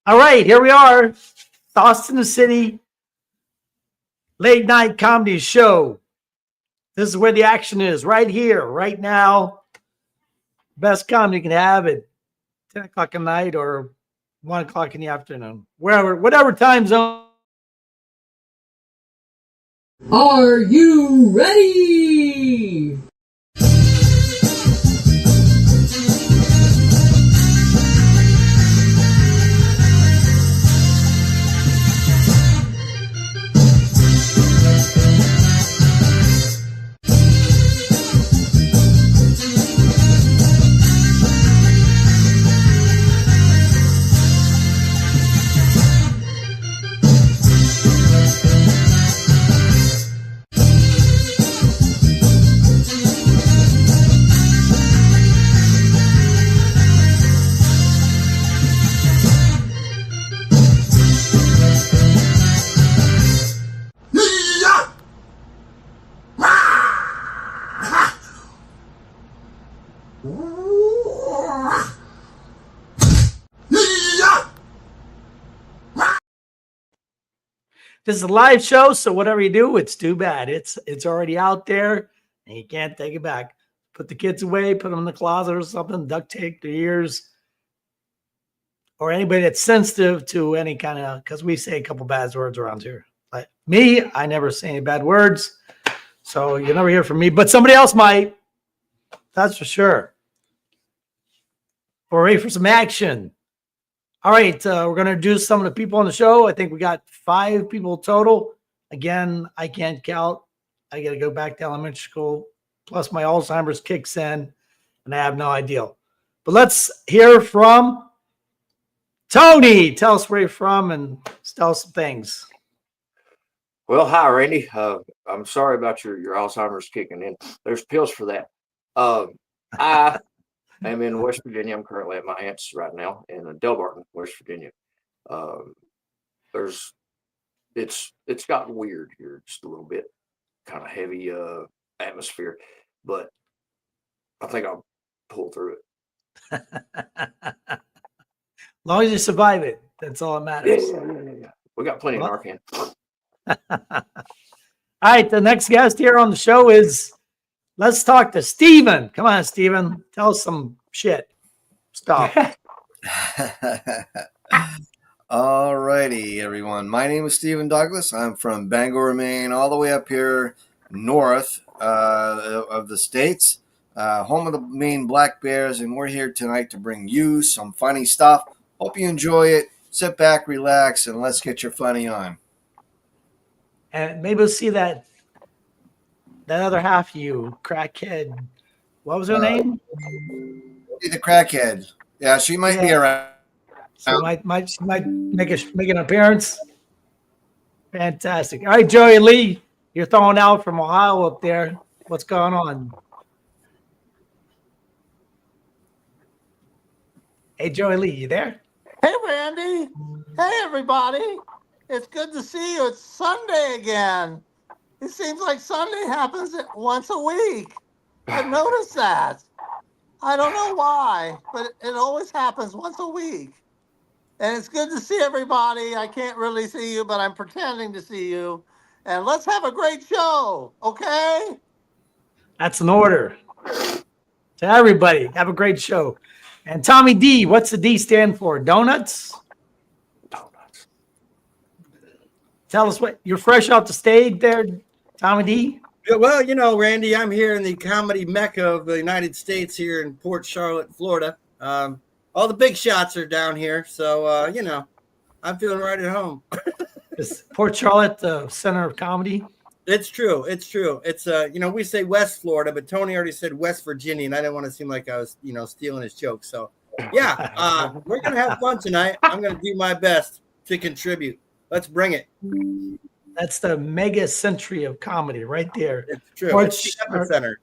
All right, here we are. Austin City late night comedy show. This is where the action is, right here, right now. Best comedy you can have at 10 o'clock at night or 1 o'clock in the afternoon. Wherever, whatever time zone. Are you ready? This is a live show, so whatever you do, it's too bad. It's already out there, and you can't take it back. Put the kids away, put them in the closet or something, duct tape their ears, or anybody that's sensitive to any kind of, because we say a couple bad words around here. Like me, I never say any bad words, so you never hear from me, but somebody else might. That's for sure. We're ready for some action. All right, we're going to introduce some of the people on the show. I think we got 5 people total. Again, I can't count. I got to go back to elementary school. Plus, my Alzheimer's kicks in, and I have no idea. But let's hear from Tony. Tell us where you're from and tell us some things. Well, hi, Randy. I'm sorry about your Alzheimer's kicking in. There's pills for that. I am in West Virginia. I'm currently at my aunt's right now in Delbarton, West Virginia. It's gotten weird here just a little bit, kind of heavy atmosphere, but I think I'll pull through it. As long as you survive it, that's all that matters. Yeah. We got plenty of Narcan. All right, the next guest here on the show is, let's talk to Steven. Come on, Steven. Tell us some shit. Stop. All righty, everyone. My name is Stephen Douglas. I'm from Bangor, Maine, all the way up here north of the States, home of the Maine Black Bears, and we're here tonight to bring you some funny stuff. Hope you enjoy it. Sit back, relax, and let's get your funny on. And maybe we'll see that other half of you, crackhead. What was her name? The crackhead. Yeah, she might be around. She might make an appearance. Fantastic. All right, Joey Lee, you're throwing out from Ohio up there. What's going on? Hey, Joey Lee, you there? Hey, Randy. Hey, everybody. It's good to see you. It's Sunday again. It seems like Sunday happens once a week. I've noticed that. I don't know why, but it always happens once a week. And it's good to see everybody. I can't really see you, but I'm pretending to see you. And let's have a great show, okay? That's an order. To everybody, have a great show. And Tommy D, what's the D stand for? Donuts? Donuts. Tell us what, you're fresh off the stage there, Tommy D? Well, you know, Randy, I'm here in the comedy mecca of the United States here in Port Charlotte, Florida. All the big shots are down here. So, you know, I'm feeling right at home. Is Port Charlotte the center of comedy? It's true. It's true. It's, you know, we say West Florida, but Tony already said West Virginia, and I didn't want to seem like I was, you know, stealing his joke. So, yeah, we're going to have fun tonight. I'm going to do my best to contribute. Let's bring it. That's the mega century of comedy right there. It's true. Port, It's the epicenter.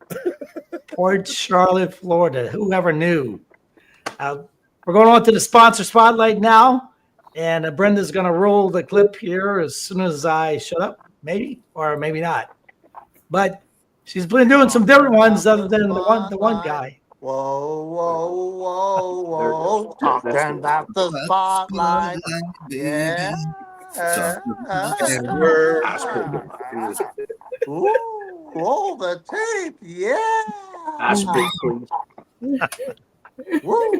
Port Charlotte, Florida. Whoever knew? We're going on to the sponsor spotlight now. And Brenda's going to roll the clip here as soon as I shut up, maybe, or maybe not. But she's been doing some different ones other than the one guy. Whoa, whoa, whoa, There it whoa. goes. That's Talking it. about the spotlight. Yeah. Ice cream. Ooh, roll the tape. Yeah. Ice cream, please. Woo,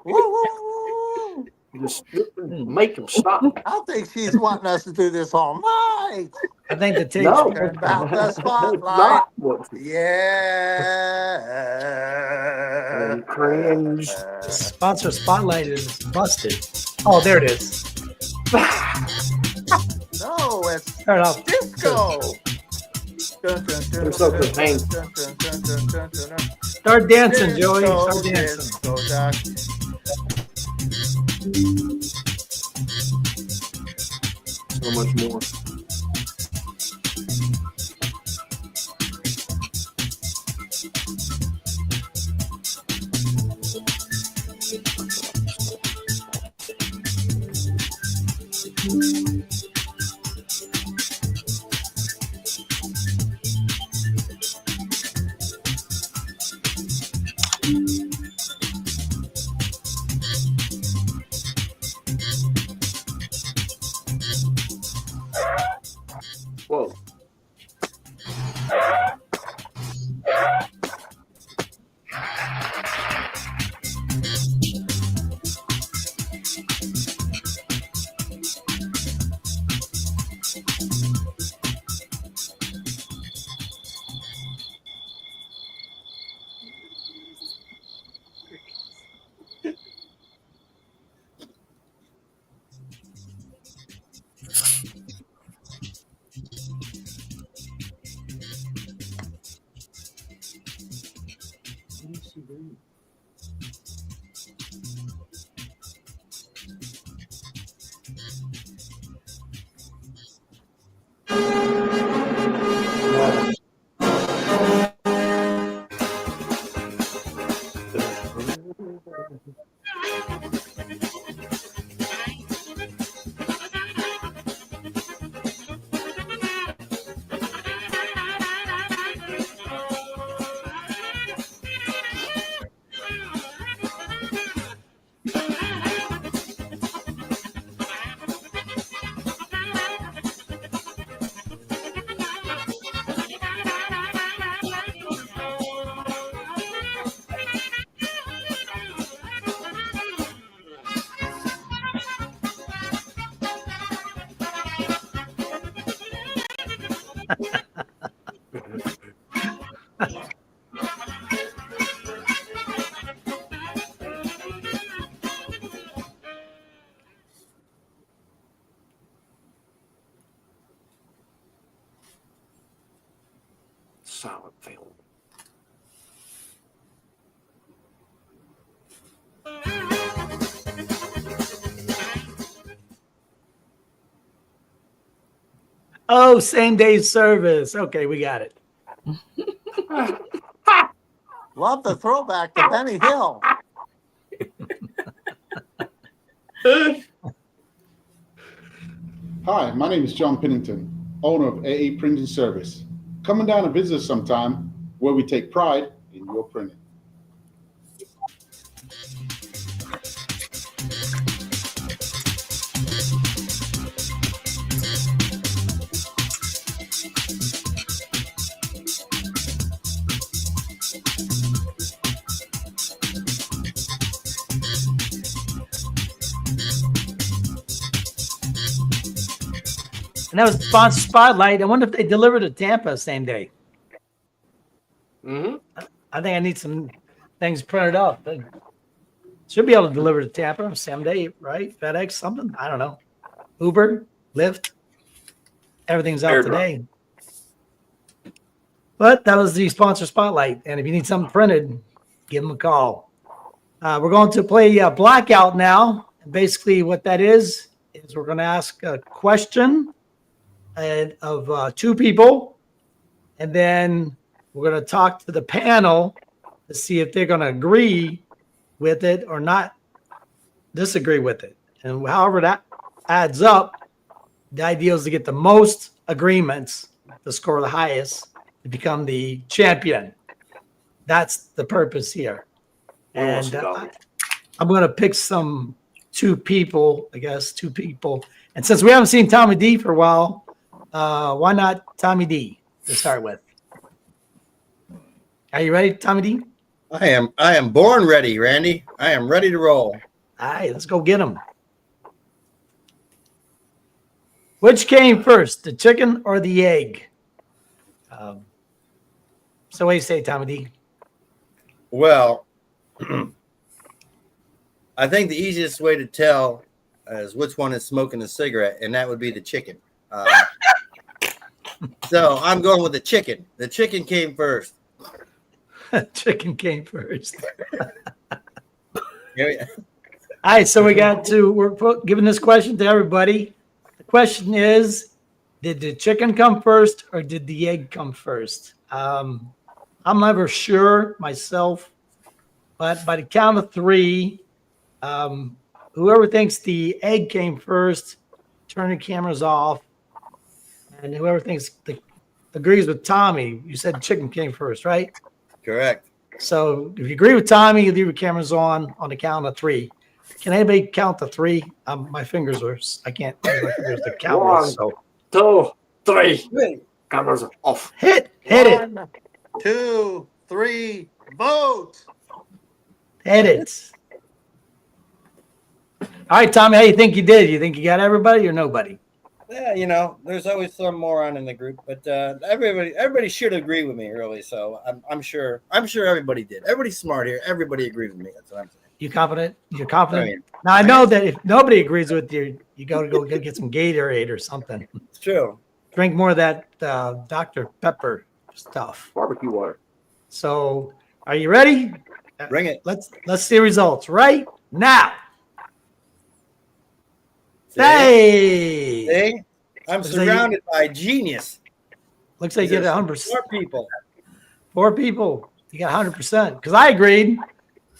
woo, woo. Just make them stop. I think she's wanting us to do this all night. I think the tape's No, Talking about the that's spotlight. not what Yeah. and cringe. sponsor spotlight is busted. Oh, there it is. No, it's Turn it off. disco. They're so contained. Start dancing, Joey. Start dancing. Disco duck. So much more. Whoa. Solid film. Oh, same day service. Okay, we got it. Love the throwback to Benny Hill. Hi, my name is John Pennington, owner of AA Printing Service. Coming down to visit us sometime where we take pride in your printing. And that was sponsor spotlight. I wonder if they delivered to Tampa same day. Mm-hmm. I think I need some things printed up. They should be able to deliver to Tampa same day, right? FedEx, something. I don't know. Uber, Lyft, everything's out Airdrop. today. But that was the sponsor spotlight. And if you need something printed, give them a call. We're going to play Blackout now. And basically, what that is we're going to ask a question of two people, and then we're going to talk to the panel to see if they're going to agree with it or not disagree with it. And however that adds up, the idea is to get the most agreements to score the highest to become the champion. That's the purpose here. We want And some dog. I'm going to pick two people. And since we haven't seen Tommy D for a while, why not Tommy D to start with? Are you ready, Tommy D? I am born ready, Randy. I am ready to roll. All right, let's go get him. Which came first, the chicken or the egg? So what do you say, Tommy D? Well, I think the easiest way to tell is which one is smoking a cigarette, and that would be the chicken. So I'm going with the chicken. The chicken came first. Chicken came first. Yeah. All right, so we're giving this question to everybody. The question is, did the chicken come first or did the egg come first? I'm never sure myself, but by the count of three, whoever thinks the egg came first, turn the cameras off. And whoever thinks agrees with Tommy, you said chicken came first, right? Correct. So if you agree with Tommy, you leave your cameras on the count of three. Can anybody count to three? My fingers I can't use my fingers to count. One, So 2, 3. Cameras are off. hit it, 1, 2, 3, vote. hit it. All right, Tommy, how you think you did? You think you got everybody or nobody? Yeah, there's always some moron in the group, but everybody should agree with me, really. So I'm sure everybody did. Everybody's smart here. Everybody agrees with me. That's what I'm saying. You confident? You're confident? I mean, Now I know that if nobody agrees with you, you got to go get some Gatorade or something. it's true. Drink more of that Dr. Pepper stuff. Barbecue water. So, are you ready? Bring it. Let's see results right now. See? Hey, See? I'm Looks like surrounded by genius. looks like you get There's 100%. Smart people. 4 people. You got 100% because I agreed.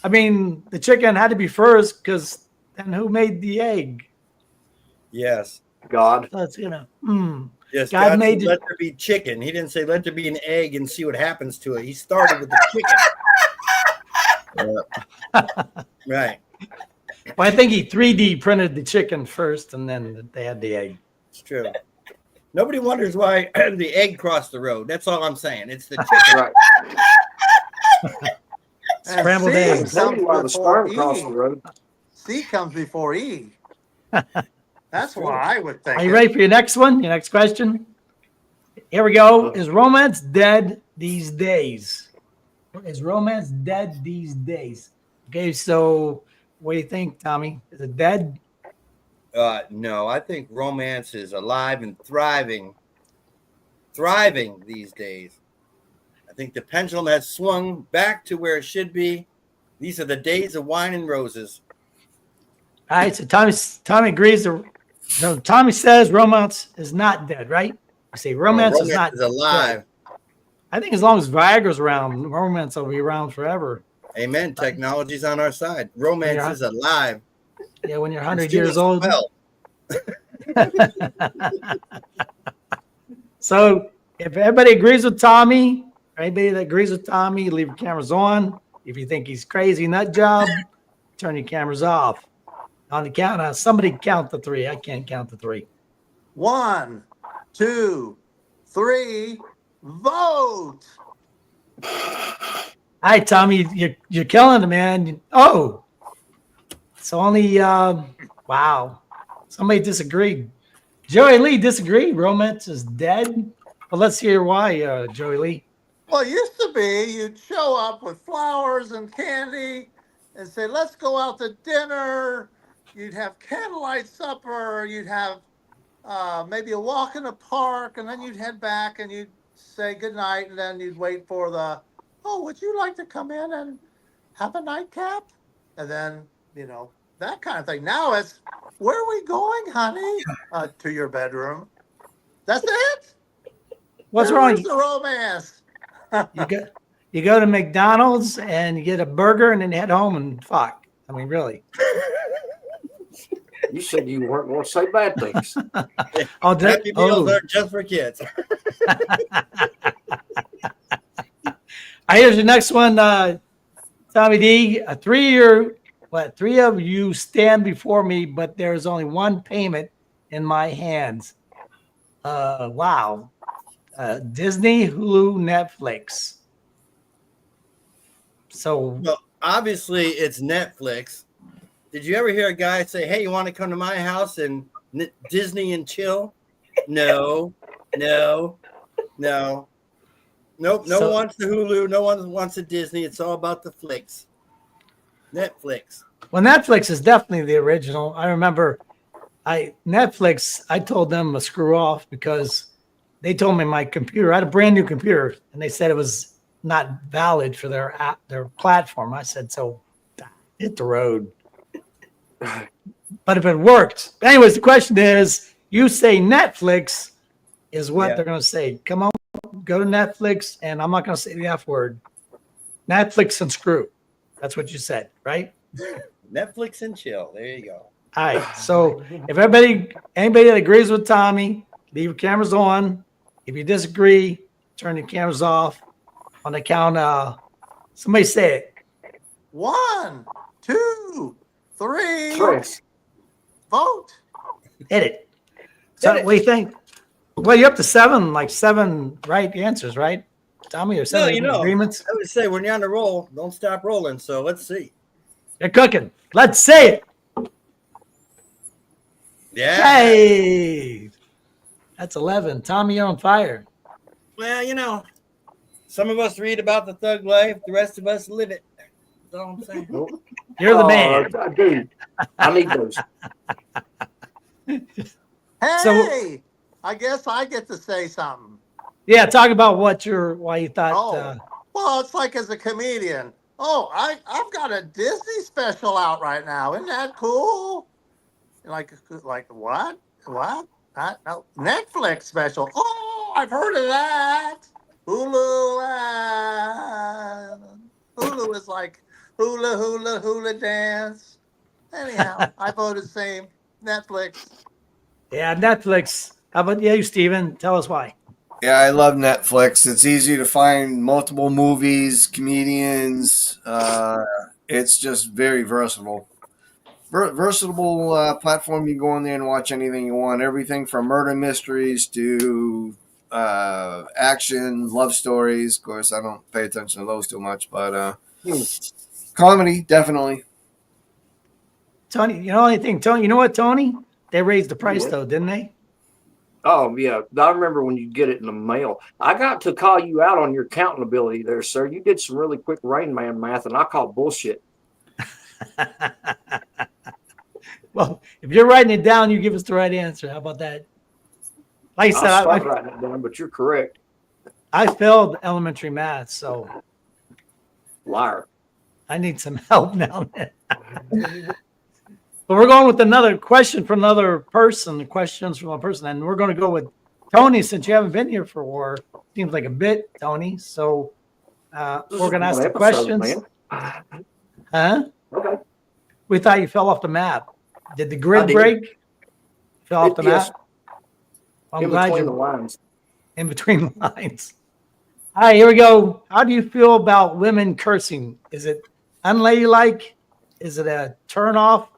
I mean, the chicken had to be first because then who made the egg? Yes. God. That's Yes. God God made said, let there be chicken. He didn't say let there be an egg and see what happens to it. He started with the chicken. Right. Well, I think he 3D printed the chicken first and then they had the egg. It's true. Nobody wonders why the egg crossed the road. That's all I'm saying. It's the chicken. Right. And Scrambled C eggs. comes Maybe why the before sperm crossed the E. road. C comes before E. That's what I would think. Are you ready for your next one? Your next question? Here we go. Is romance dead these days? Is romance dead these days? Okay, so what do you think, Tommy? Is it dead? No, I think romance is alive and thriving these days. I think the pendulum has swung back to where it should be. These are the days of wine and roses. All right, so Tommy agrees. So Tommy says romance is not dead, right? You say romance is not alive. dead. I think as long as Viagra's around, romance will be around forever. Amen. Technology's on our side. Romance Yeah. is alive. Yeah, when you're 100 It's doing years old. well. So if everybody agrees with Tommy, anybody that agrees with Tommy, leave your cameras on. If you think he's crazy nut job, turn your cameras off. On the count, somebody count to three. I can't count to three. 1, 2, 3, vote. All right, Tommy, you're killing it, man. Oh, it's only wow. Somebody disagreed. Joey Lee disagreed. Romance is dead. Well, let's hear why, Joey Lee. Well, it used to be you'd show up with flowers and candy and say, let's go out to dinner. You'd have candlelight supper. You'd have maybe a walk in the park, and then you'd head back and you'd say goodnight, and then you'd wait for would you like to come in and have a nightcap? And then, that kind of thing. Now it's, where are we going, honey? To your bedroom. That's it? What's Where's wrong? the romance? You go to McDonald's and you get a burger and then head home and fuck. I mean, really. You said you weren't going to say bad things. Happy meals are just for kids. Here's the next one. Tommy D, three of you stand before me, but there's only one payment in my hands. Wow. Disney, Hulu, Netflix. So Well, obviously it's Netflix. Did you ever hear a guy say, "Hey, you want to come to my house and Disney and chill"? No, no, no. Nope. No So- one wants the Hulu. No one wants the Disney. It's all about the flicks. Netflix. well, Netflix is definitely the original. I remember Netflix, I told them to screw off because they told me my computer, I had a brand new computer, and they said it was not valid for their app, their platform. I said, so hit the road. But if it worked. Anyways, the question is, you say Netflix is what Yeah. they're going to say. Come on, go to Netflix, and I'm not going to say the F word. Netflix and screw. That's what you said, right? Netflix and chill. There you go. All right. So if anybody that agrees with Tommy, leave your cameras on. If you disagree, turn your cameras off. On the count, somebody say it. 1, 2, 3. Stress. Vote. Hit it. So what do you think? Well, you're up to seven right answers, right, Tommy? Or seven you know. agreements? I would say when you're on the roll, don't stop rolling. So let's see. You're cooking. Let's say it. Yeah. Hey, that's 11. Tommy, you're on fire. Well, some of us read about the thug life, the rest of us live it. That's all I'm saying. You're the man. Dude, I need those. Hey, So- I guess I get to say something. Yeah, talk about why you thought. Oh, well, it's like as a comedian. Oh, I've got a Disney special out right now. Isn't that cool? Like what? What? No, Netflix special. Oh, I've heard of that. Hulu. Hulu is like hula dance. Anyhow, I voted same. Netflix. Yeah, Netflix. How about you, Steven? Tell us why. Yeah, I love Netflix. It's easy to find multiple movies, comedians. It's just very versatile. Versatile platform. You go in there and watch anything you want. Everything from murder mysteries to action, love stories. Of course, I don't pay attention to those too much, but comedy, definitely. Tony, you know anything? Tony, you know what, Tony? They raised the price though, didn't they? Oh, yeah. I remember when you get it in the mail. I got to call you out on your counting ability there, sir. You did some really quick Rain Man math, and I call bullshit. Well, if you're writing it down, you give us the right answer. How about that? Like I said, I'll start writing it down, but you're correct. I failed elementary math, so Liar. I need some help now. But we're going with another question from another person, questions from a person, and we're going to go with Tony since you haven't been here for seems like a bit, Tony. So we're going to ask the questions. Huh? Okay. We thought you fell off the map. Did the grid I did. break? Fell off the Yes. map? I'm In glad between you the lines. in between the lines. All right, here we go. How do you feel about women cursing? Is it unladylike? Is it a turn off?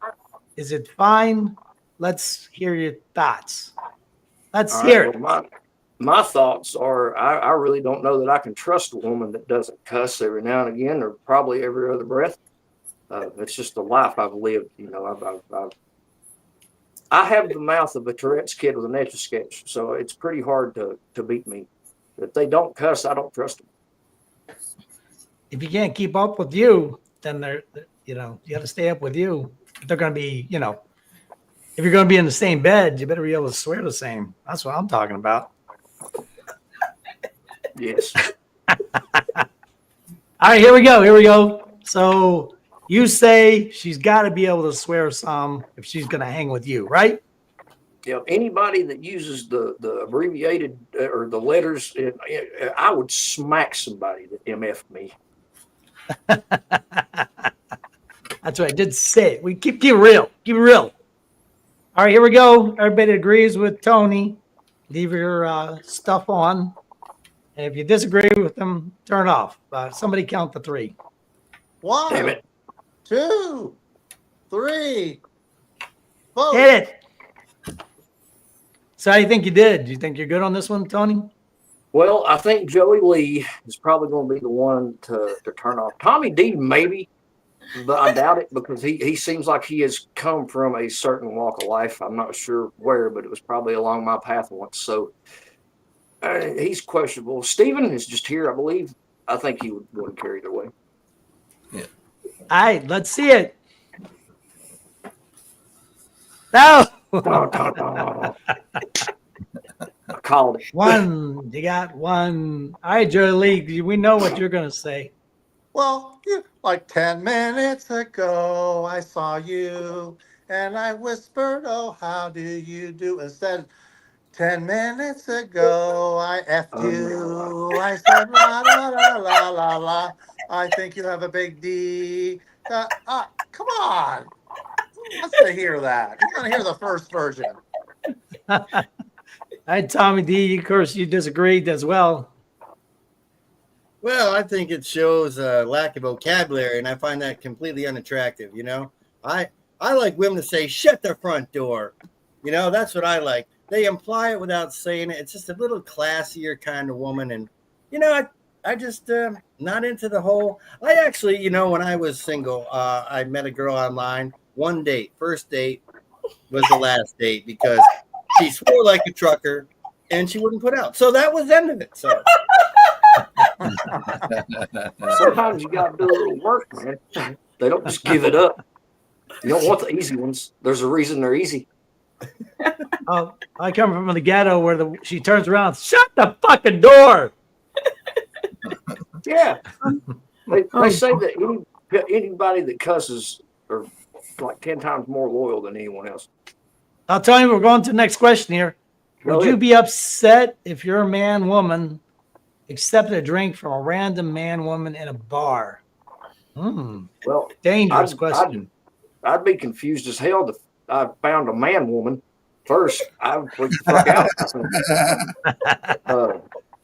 Is it fine? Let's hear your thoughts. Let's All hear right, it. well, my thoughts are I really don't know that I can trust a woman that doesn't cuss every now and again, or probably every other breath. It's just the life I've lived. I have the mouth of a Tourette's kid with an etch a sketch, so it's pretty hard to beat me. If they don't cuss, I don't trust them. If you can't keep up with you, then you got to stay up with you. They're going to be, if you're going to be in the same bed, you better be able to swear the same. That's what I'm talking about. Yes. All right, here we go. So you say she's got to be able to swear some if she's going to hang with you, right? Anybody that uses the abbreviated or the letters, I would smack somebody that MF me. That's right. I did say it. We keep it real. Keep it real. All right, here we go. Everybody agrees with Tony. Leave your stuff on. And if you disagree with them, turn off. Somebody count the 3. Damn 1, it. 2, 3. Vote. Hit it. So how do you think you did? Do you think you're good on this one, Tony? Well, I think Joey Lee is probably going to be the one to turn off. Tommy D, maybe, but I doubt it because he seems like he has come from a certain walk of life. I'm not sure where, but it was probably along my path once. So he's questionable. Steven is just here, I believe. I think he would go and carry either way. All right, let's see it. No. I called it. One. You got one. All right, Joey Lee, we know what you're going to say. Well, like 10 minutes ago, I saw you and I whispered, oh, how do you do? Instead, 10 minutes ago, I effed you. I said, la, la, la, la, la, la. I think you have a big D. Come on. Who wants to hear that? You want to hear the first version. All right, Tommy D, of course, you disagreed as well. Well, I think it shows a lack of vocabulary, and I find that completely unattractive. You know, I like women to say, shut the front door. You know, that's what I like. They imply it without saying it. It's just a little classier kind of woman. And, you know, I just not into the whole. I actually, you know, when I was single, I met a girl online. One date, first date was the last date because she swore like a trucker and she wouldn't put out. So that was the end of it. So Sometimes you got to do a little work, man. They don't just give it up. You don't want the easy ones. There's a reason they're easy. Oh, I come from the ghetto where she turns around, shut the fucking door. Yeah. They say that anybody that cusses are like 10 times more loyal than anyone else. I'll tell you, we're going to the next question here. Would you be upset if your man-woman accepted a drink from a random man-woman in a bar? Well, Dangerous question. I'd be confused as hell if I found a man-woman first. I would freak the fuck out.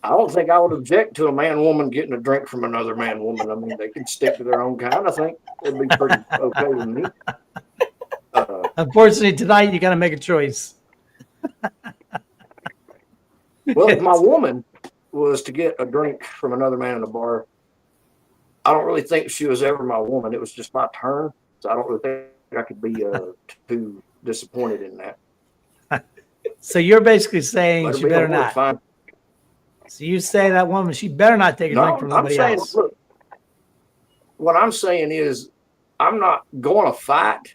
I don't think I would object to a man-woman getting a drink from another man-woman. I mean, they can stick to their own kind. I think it'd be pretty okay with me. Unfortunately, tonight you got to make a choice. Well, if my woman was to get a drink from another man in a bar, I don't really think she was ever my woman. It was just my turn. So I don't really think I could be too disappointed in that. So you're basically saying Let her she be better on board, not. fine. So you say that woman, she better not take a drink from I'm nobody saying, else. look, what I'm saying is I'm not going to fight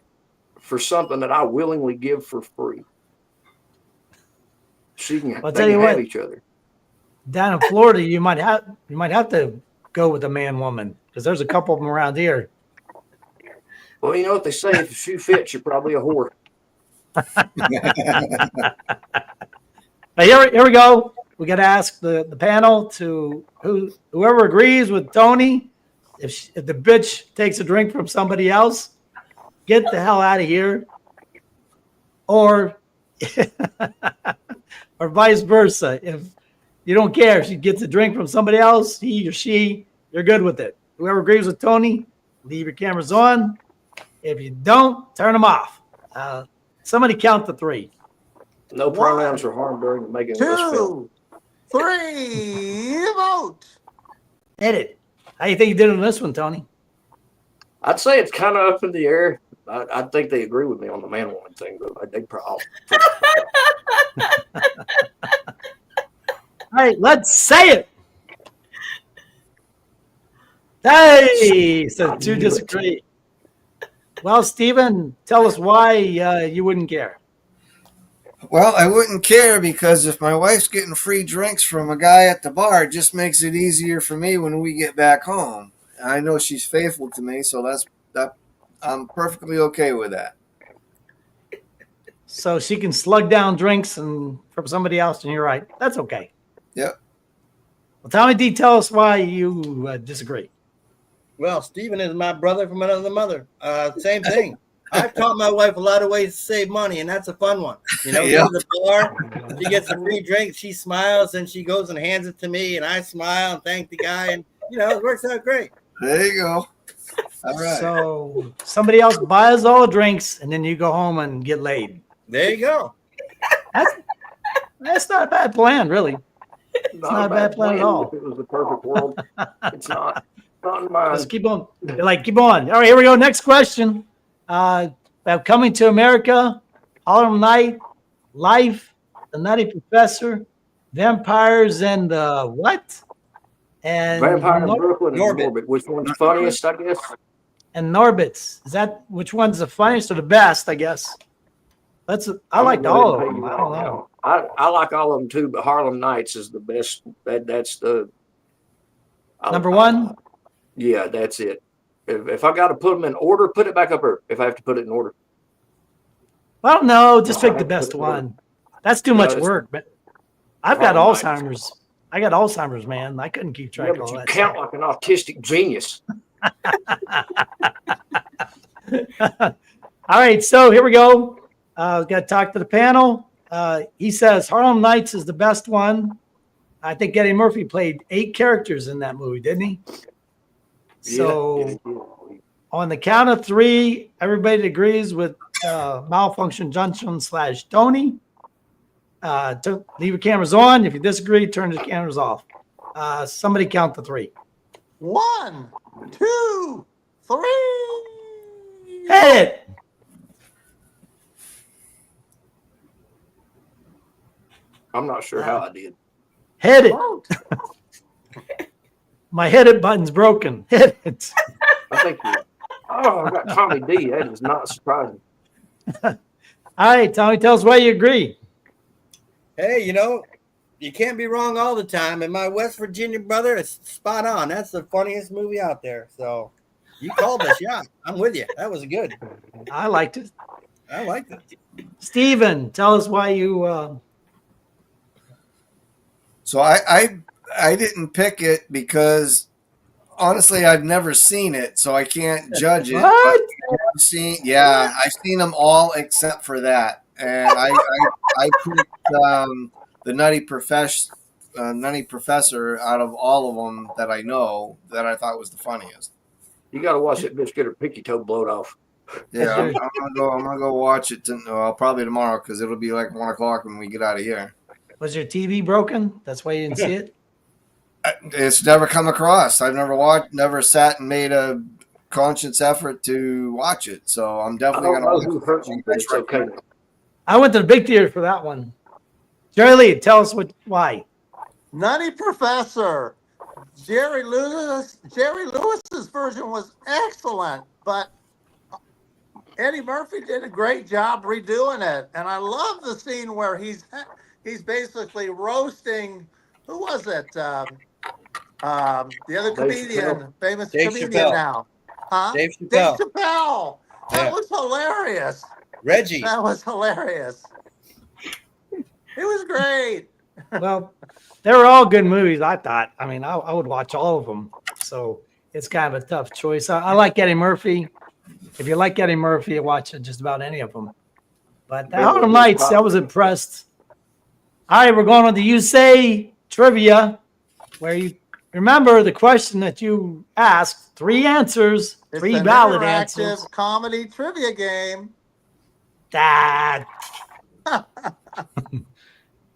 for something that I willingly give for free. They can have each other. Down in Florida, you might have to go with a man-woman because there's a couple of them around here. Well, you know what they say: if the shoe fits, you're probably a whore. But here we go. We got to ask the panel to whoever agrees with Tony. If the bitch takes a drink from somebody else, get the hell out of here. Or or vice versa. If you don't care if she gets a drink from somebody else, he or she, you're good with it. Whoever agrees with Tony, leave your cameras on. If you don't, turn them off. Somebody count to 3. No pronouns are harmed during the making of this film. 2, 3, vote. Hit it. How do you think you did on this one, Tony? I'd say it's kind of up in the air. I think they agree with me on the man-woman thing, but they probably. All right, let's say it. Hey, so 2 disagree. Well, Steven, tell us why you wouldn't care. Well, I wouldn't care because if my wife's getting free drinks from a guy at the bar, it just makes it easier for me when we get back home. I know she's faithful to me, so I'm perfectly okay with that. So she can slug down drinks from somebody else, and you're right. That's okay. Yep. Well, Tommy D, tell us why you disagree. Well, Steven is my brother from another mother. Same thing. I've taught my wife a lot of ways to save money, and that's a fun one. You know, Yeah. go to the bar, she gets a free drink, she smiles, and she goes and hands it to me, and I smile and thank the guy, and, you know, it works out great. There you go. All right. So somebody else buys all the drinks, and then you go home and get laid. There you go. That's not a bad plan, really. not a bad plan at all. If it was the perfect world, it's not. Not in mine. Let's keep on. Keep on. All right, here we go. Next question. Coming to America, Harlem Night, Life, The Nutty Professor, Vampires, and what? And Vampire in Brooklyn and Norbit. Norbit. Which one's funniest, I guess? And Norbits. Is that which one's the funniest or the best? I guess. I liked all of them. I don't know. I like all of them too, but Harlem Nights is the best. That's the Number one. Yeah, that's it. If I got to put them in order, put it back up there. If I have to put it in order, I don't know. Just pick the best one. That's too much it's- work. But I've got Harlem Nights. Alzheimer's. I got Alzheimer's, man. I couldn't keep track yeah, of but all you that count stuff. like an autistic genius. All right, so here we go. We've got to talk to the panel. He says Harlem Nights is the best one. I think Eddie Murphy played 8 characters in that movie, didn't he? So on the count of 3, everybody agrees with Malfunction Junction / Tony. Leave your cameras on. If you disagree, turn the cameras off. Somebody count to 3. 1, 2, 3. Hit it. I'm not sure how I did. Hit it. Vote. My hit it button's broken. Hit it. I think you. Oh, I got Tommy D. That is not surprising. All right, Tommy, tell us why you agree. Hey, you can't be wrong all the time. And my West Virginia brother is spot on. That's the funniest movie out there. So you called the shot. I'm with you. That was good. I liked it. I liked it. Steven, tell us why you So I didn't pick it because honestly I've never seen it, so I can't judge it. What? I've seen them all except for that, and I picked the Nutty Professor out of all of them that I know that I thought was the funniest. You got to watch that bitch get her pinky toe blowed off. Yeah, I'm gonna go watch it probably tomorrow because it'll be like 1 o'clock when we get out of here. Was your TV broken? That's why you didn't see it? It's never come across. I've never sat and made a conscious effort to watch it. So I'm I definitely don't gonna know who watch hurt it. you, but it's okay. I went to the big theater for that one. Jerry Lee, tell us why. Nutty Professor. Jerry Lewis's version was excellent, but Eddie Murphy did a great job redoing it. And I love the scene where he's basically roasting, who was it? The other comedian, famous Dave comedian Chappelle. now. Huh? Dave Dave Chappelle. Chappelle. That Yeah. was hilarious. Reggie. That was hilarious. It was great. Well, they were all good movies, I thought. I mean, I would watch all of them. So it's kind of a tough choice. I like Eddie Murphy. If you like Eddie Murphy, you watch just about any of them. But the Harlem Nights, I was impressed. All right, we're going on the You Say trivia, where you remember the question that you asked, 3 answers, It's 3 an valid interactive answers. comedy trivia game. That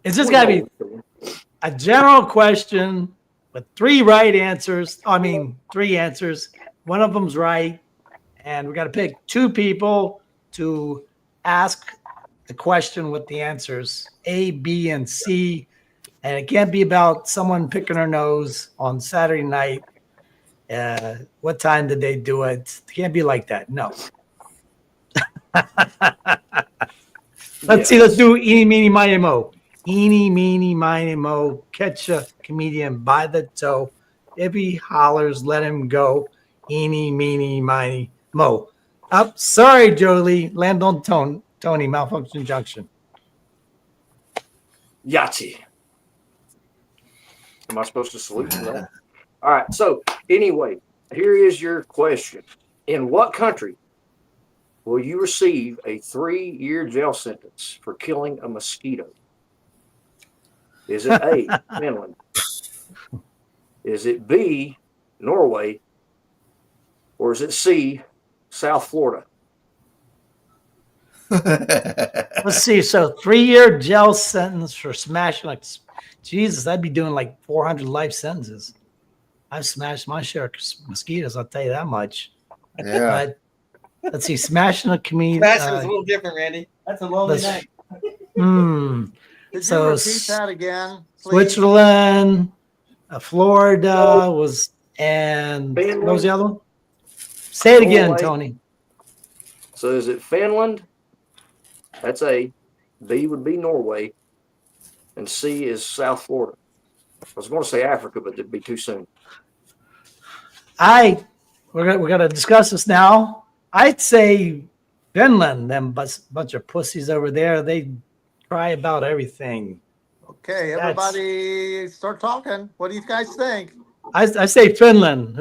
it's just got to be a general question with 3 right answers. I mean, 3 answers. One of them's right. And we got to pick 2 people to ask the question with the answers A, B, and C. And it can't be about someone picking their nose on Saturday night. What time did they do it? It can't be like that. No. Let's see. Let's do eeny, meeny, miny, mo. Eeny, meeny, miny, mo. Catch a comedian by the toe. If he hollers, let him go. Eeny, meeny, miny, mo. Up. Sorry, Jolie. Land on Tony. Malfunction Junction. Yahtzee. Am I supposed to salute for that? All right. So anyway, here is your question. In what country will you receive a 3-year jail sentence for killing a mosquito? Is it A, Finland? Is it B, Norway? or is it C, South Florida? Let's see. So 3-year jail sentence for smashing like Jesus, I'd be doing like 400 life sentences. I've smashed my share of mosquitoes, I'll tell you that much. Yeah. But let's see, smashing a comedian. Smashing is a little different, Randy. That's a lonely let's- night. Could So, you repeat that again, please? Switzerland, Florida was, and what was the other one? Say it again, Norway. Tony. So is it Finland? That's A. B would be Norway. And C is South Florida. I was going to say Africa, but it'd be too soon. We're gonna discuss this now. I'd say Finland, them bunch of pussies over there. They cry about everything. Okay, everybody start talking. What do you guys think? I say Finland.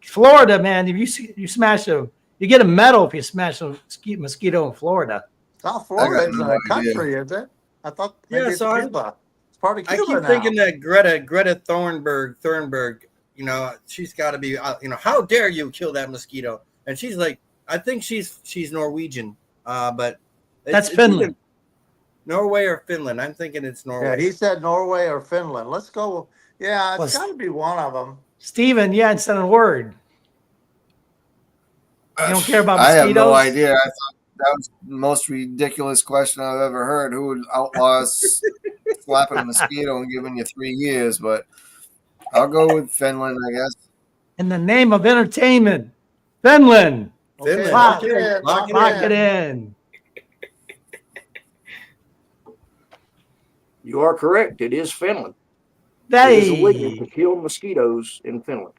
Florida, man. If you smash you get a medal if you smash a mosquito in Florida. South Florida isn't no a idea. country, is it? I thought maybe Yeah, it's so Cuba. It's part of I Cuba keep now. thinking that Greta Thunberg, you know, she's got to be, you know, how dare you kill that mosquito? And she's like, I think she's Norwegian, but That's it's Finland. either Norway or Finland. I'm thinking it's Norway. Yeah, he said Norway or Finland. Let's go. Yeah, it's Well, got to be one of them. Steven, yeah, instead of a word. You don't care about I have no mosquitoes? idea. I thought that was the most ridiculous question I've ever heard. Who would outlaw slapping a mosquito and giving you 3 years? But I'll go with Finland, I guess. In the name of entertainment, Finland. Finland. Lock it in, Lock Lock it in. You are correct. It is Finland. It is illegal to Hey, kill mosquitoes in Finland.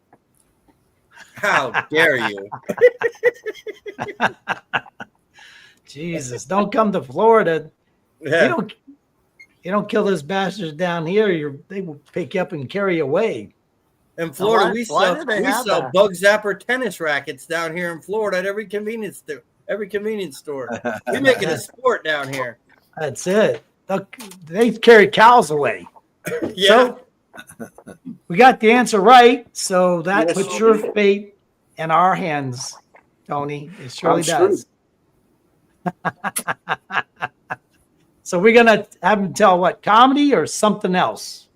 How dare you? Jesus, don't come to Florida. Yeah. You don't kill those bastards down here. They will pick you up and carry you away. In Florida, Why- we why sell do they have sell that? bug zapper tennis rackets down here in Florida at every convenience store. We make it a sport down here. That's it. They carry cows away. Yeah. So we got the answer right. So that Yes, puts we your did. fate in our hands, Tony. It surely I'm does. So we're gonna have him tell what, comedy or something else?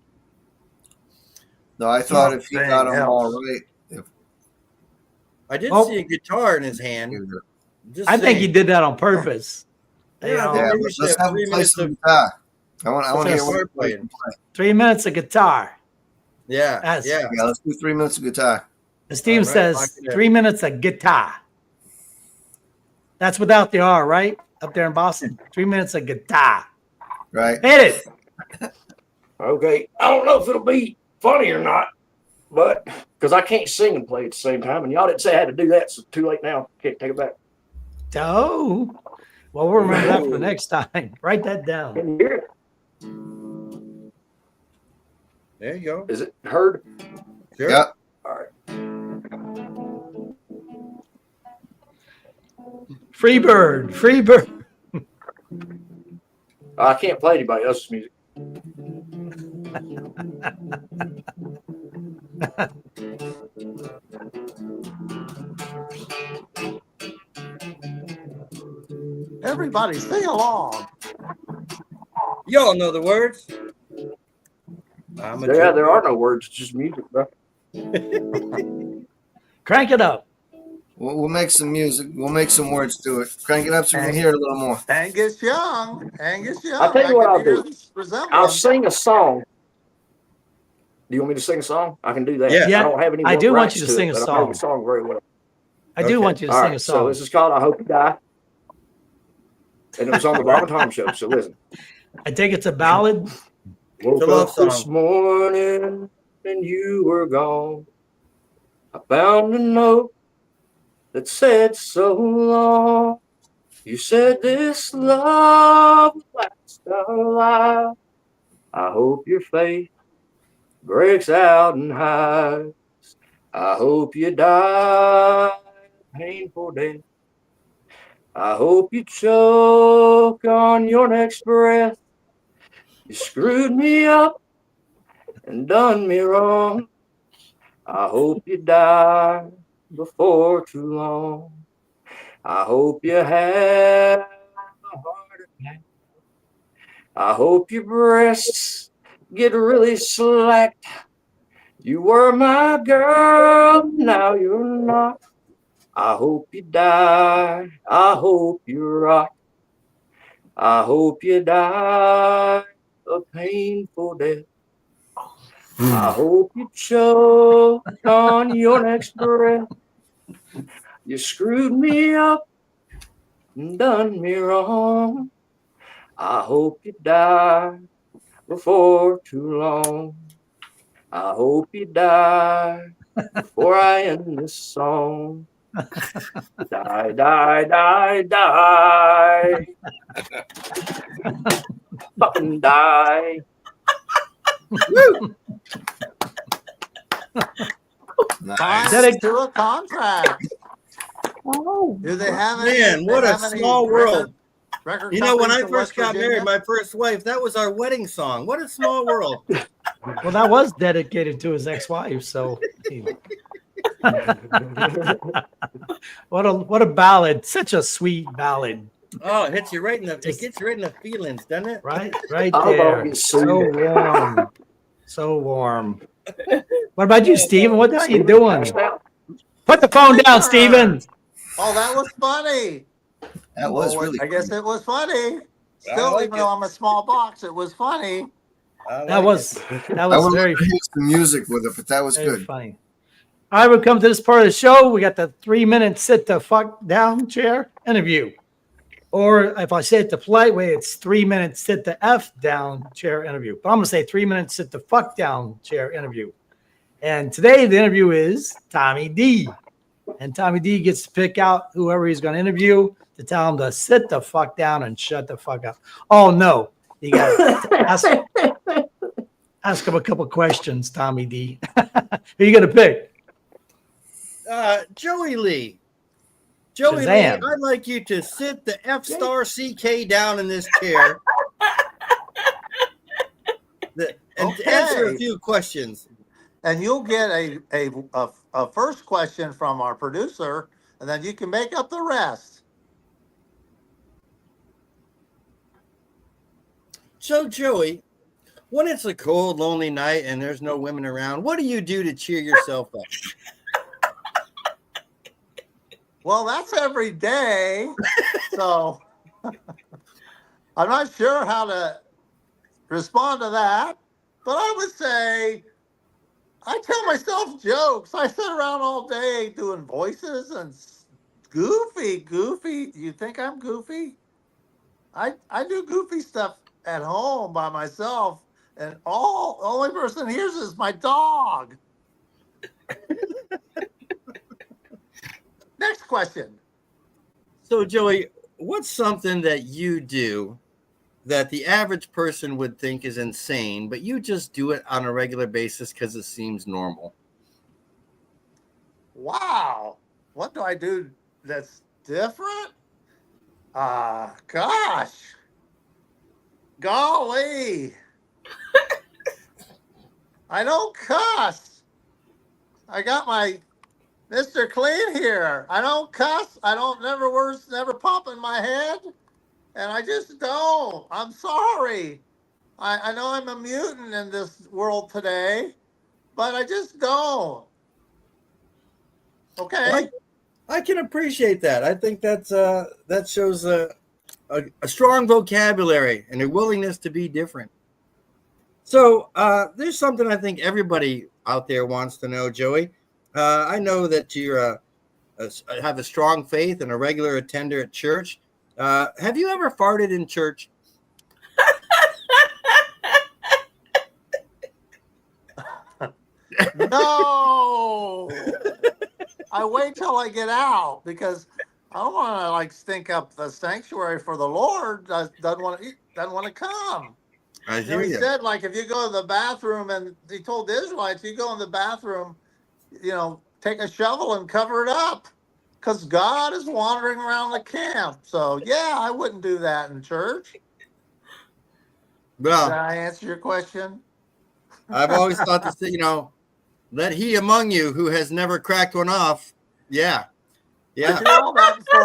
No, I thought if he Something got them all else. right, I did Oh. see a guitar in his hand. Just I think he saying. did that on purpose. Yeah, You know, I think yeah, we let's should have have 3 him play minutes some of guitar. I want to Let's hear have what start he can play. 3 minutes of guitar. yeah, That's- yeah. Yeah, let's do 3 minutes of guitar. And Steve All right, says lock it in. 3 minutes of guitar. That's without the R, right? Up there in Boston. 3 minutes of guitar. Right? Hit it. Okay. I don't know if it'll be funny or not, but because I can't sing and play at the same time, and y'all didn't say I had to do that, so too late now. Can't take it back. Oh. Well, we'll remember that for the next time. Write that down. Can you hear it? There you go. Is it heard? Sure. Yeah. All right. Free bird. Free bird. I can't play anybody else's music. Everybody sing along. Y'all know the words. I'm a Yeah, jerk. there are no words, it's just music, bro. Crank it up. We'll make some music. We'll make some words to it. Crank it up so we can hear it a little more. Angus Young. Angus Young. I'll tell you what I I'll can hear do. this resemblance. I'll sing a song. Do you want me to sing a song? I can do that. Yeah. I don't have any. I do more want rights you to it, sing a but I know song. the song very well. I do Okay. want you to All sing right, a so song. this is called "I Hope You Die," and it was on the Bob and Tom show. So listen. I think it's a ballad. Woke a love up this song. morning and you were gone. I found a note that said so long. You said this love will last our life. I hope your faith breaks out in hives. I hope you die a painful death. I hope you choke on your next breath. You screwed me up and done me wrong. I hope you die before too long. I hope you have a heart attack. I hope your breasts get really slacked. You were my girl, now you're not. I hope you die. I hope you rot. I hope you die a painful death. I hope you choked on your next breath. You screwed me up and done me wrong. I hope you die before too long. I hope you die before I end this song. Die, die, die, die. Fucking die. Nice. Signed to a contract. Do they have any? Man, they what a have any small world. record You know, when companies I in first West got Virginia? married, my first wife, that was our wedding song. What a small world. Well, that was dedicated to his ex-wife. So, what a ballad! Such a sweet ballad, Oh, it hits you right in the, it gets you right in the feelings, doesn't it? right? Right I'll there. get So sued. warm, so warm. What about you, Steven? What are you doing? Put the phone down, Steven. Oh, that was funny. That was Oh, really I guess funny. it was funny. I Still, like even it. though I'm a small box, it was funny. I That like was it. that I was would very, have used the music with it, but that was very good. funny. All right, we come to this part of the show. We got the 3-minute sit the fuck down chair interview. Or if I say it the polite way, it's 3 minutes sit the F down chair interview. But I'm going to say 3 minutes sit the fuck down chair interview. And today the interview is Tommy D. And Tommy D gets to pick out whoever he's going to interview to tell him to sit the fuck down and shut the fuck up. Oh, no. You got to ask him a couple questions, Tommy D. Who are you going to pick? Joey Lee. Joey Shazam. Lee, I'd like you to sit the F star CK down in this chair and Okay. answer a few questions. And you'll get a first question from our producer, and then you can make up the rest. So, Joey, when it's a cold, lonely night and there's no women around, what do you do to cheer yourself up? Well, that's every day. So I'm not sure how to respond to that, but I would say I tell myself jokes. I sit around all day doing voices and goofy. Do you think I'm goofy? I do goofy stuff at home by myself, and only person hears is my dog. Next question. So, Joey, what's something that you do that the average person would think is insane, but you just do it on a regular basis because it seems normal? Wow. What do I do that's different? Gosh. Golly. I don't cuss. I got my Mr. Clean here. I don't cuss. I don't words never pop in my head. And I just don't. I'm sorry. I know I'm a mutant in this world today, but I just don't. Okay. I can appreciate that. I think that shows a strong vocabulary and a willingness to be different. So there's something I think everybody out there wants to know, Joey. I know that you have a strong faith and a regular attender at church. Have you ever farted in church? No. I wait till I get out because I don't want to stink up the sanctuary for the Lord. Doesn't want to come. I You know, he said, if you go to the bathroom, and he told the Israelites, you go in the bathroom, take a shovel and cover it up because God is wandering around the camp. So, yeah, I wouldn't do that in church. Well, Did I answer your question? I've always thought let he among you who has never cracked one off, Yeah. I Yeah. do all that before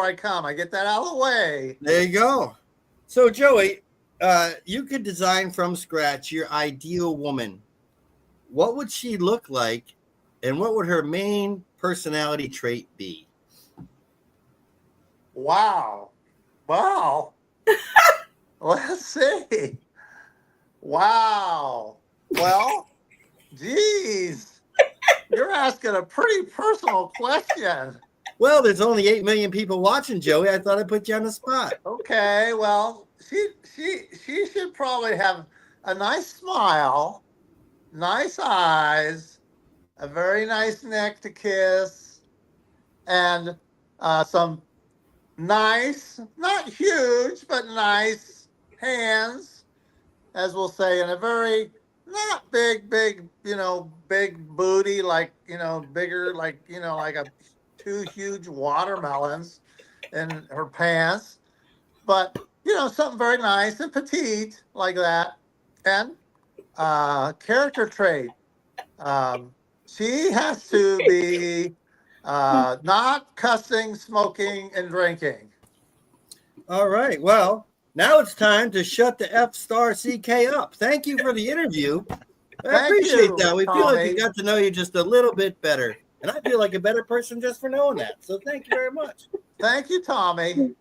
I come. I get that out of the way. There you go. So, Joey, you could design from scratch your ideal woman. What would she look like, and what would her main personality trait be? Wow. Let's see. Wow. Well, geez, you're asking a pretty personal question. Well, there's only 8 million people watching, Joey. I thought I'd put you on the spot. Okay, well, she should probably have a nice smile, nice eyes, a very nice neck to kiss, and some nice, not huge, but nice hands, as we'll say, and a very not big, big booty, like, bigger, like a 2 huge watermelons in her pants, but something very nice and petite like that. And character trait, she has to be not cussing, smoking, and drinking. All right. Well, now it's time to shut the F***CK up. Thank you for the interview. I Thank appreciate you, that. We feel like we Tommy. got to know you just a little bit better. And I feel like a better person just for knowing that. So thank you very much. Thank you, Tommy.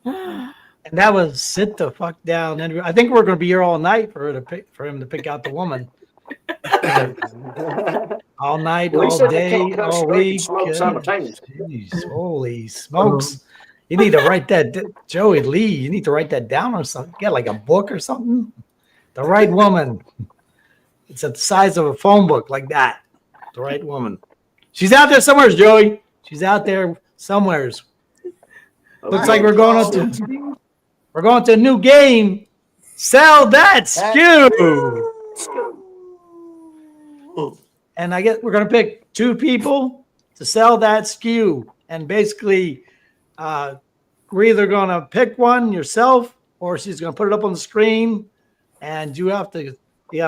And that was sit the fuck down. And I think we're going to be here all night for him to pick out the woman. All night, Well, he all said they day, can't cuss, all drink, and week. smoke simultaneously. Jeez, holy smokes. You need to write that, Joey Lee, you need to write that down or something. Get like a book or something. The right woman. It's the size of a phone book like that. The right woman. She's out there somewhere, Joey. She's out there somewheres. Looks like we're going to a new game. Sell that SKU. And I guess we're going to pick 2 people to sell that SKU. And basically, we're either going to pick one yourself, or she's going to put it up on the screen, and you got a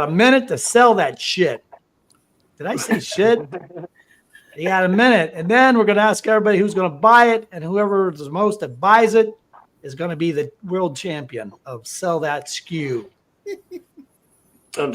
minute to sell that shit. Did I say shit? You got a minute. And then we're going to ask everybody who's going to buy it, and whoever is the most that buys it is going to be the world champion of Sell That SKU. And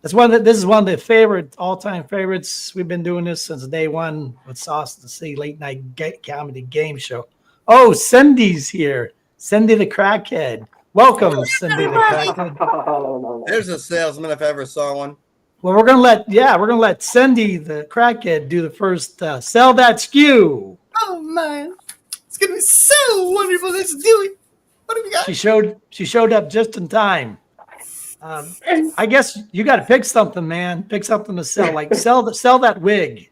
this is one of the all-time favorites. We've been doing this since day one with Sauce to See late night comedy game show. Oh, Cindy's here. Cindy the Crackhead. Welcome, Cindy the Crackhead. There's a salesman if I ever saw one. Well, we're gonna let Cindy the Crackhead do the first Sell That SKU. Oh man, it's gonna be so wonderful. Let's do it. What have we got? She showed up just in time. I guess you got to pick something, man. Pick something to sell. Like sell that wig.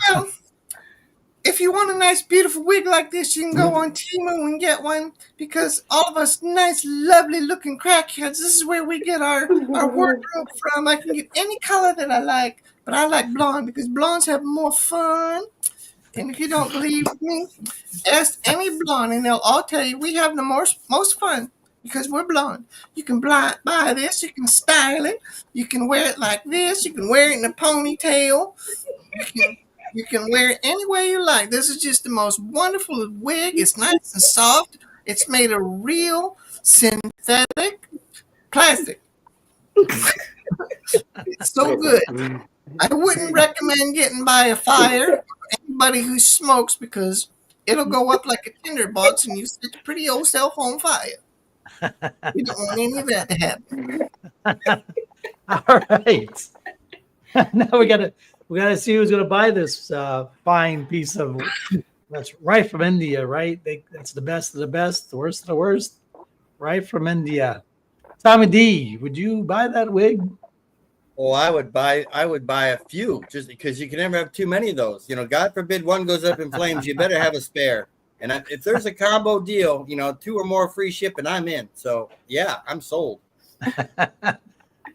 Well, if you want a nice, beautiful wig like this, you can go on Temu and get one, because all of us nice, lovely looking crackheads, this is where we get our wardrobe from. I can get any color that I like, but I like blonde because blondes have more fun. And if you don't believe me, ask any blonde and they'll all tell you we have the most fun because we're blonde. You can buy this, you can style it, you can wear it like this, you can wear it in a ponytail, you can wear it any way you like. This is just the most wonderful wig. It's nice and soft. It's made of real synthetic plastic. It's so good. I wouldn't recommend getting by a fire for anybody who smokes because it'll go up like a tinderbox and you set your pretty old self on fire. We don't want any of that to happen. All right. Now we gotta see who's gonna buy this fine piece of that's right from India, right? That's the best of the best, the worst of the worst, right from India. Tommy D, would you buy that wig? Oh, I would buy a few just because you can never have too many of those. God forbid one goes up in flames. You better have a spare. And if there's a combo deal, 2 or more free shipping, I'm in. So yeah, I'm sold. All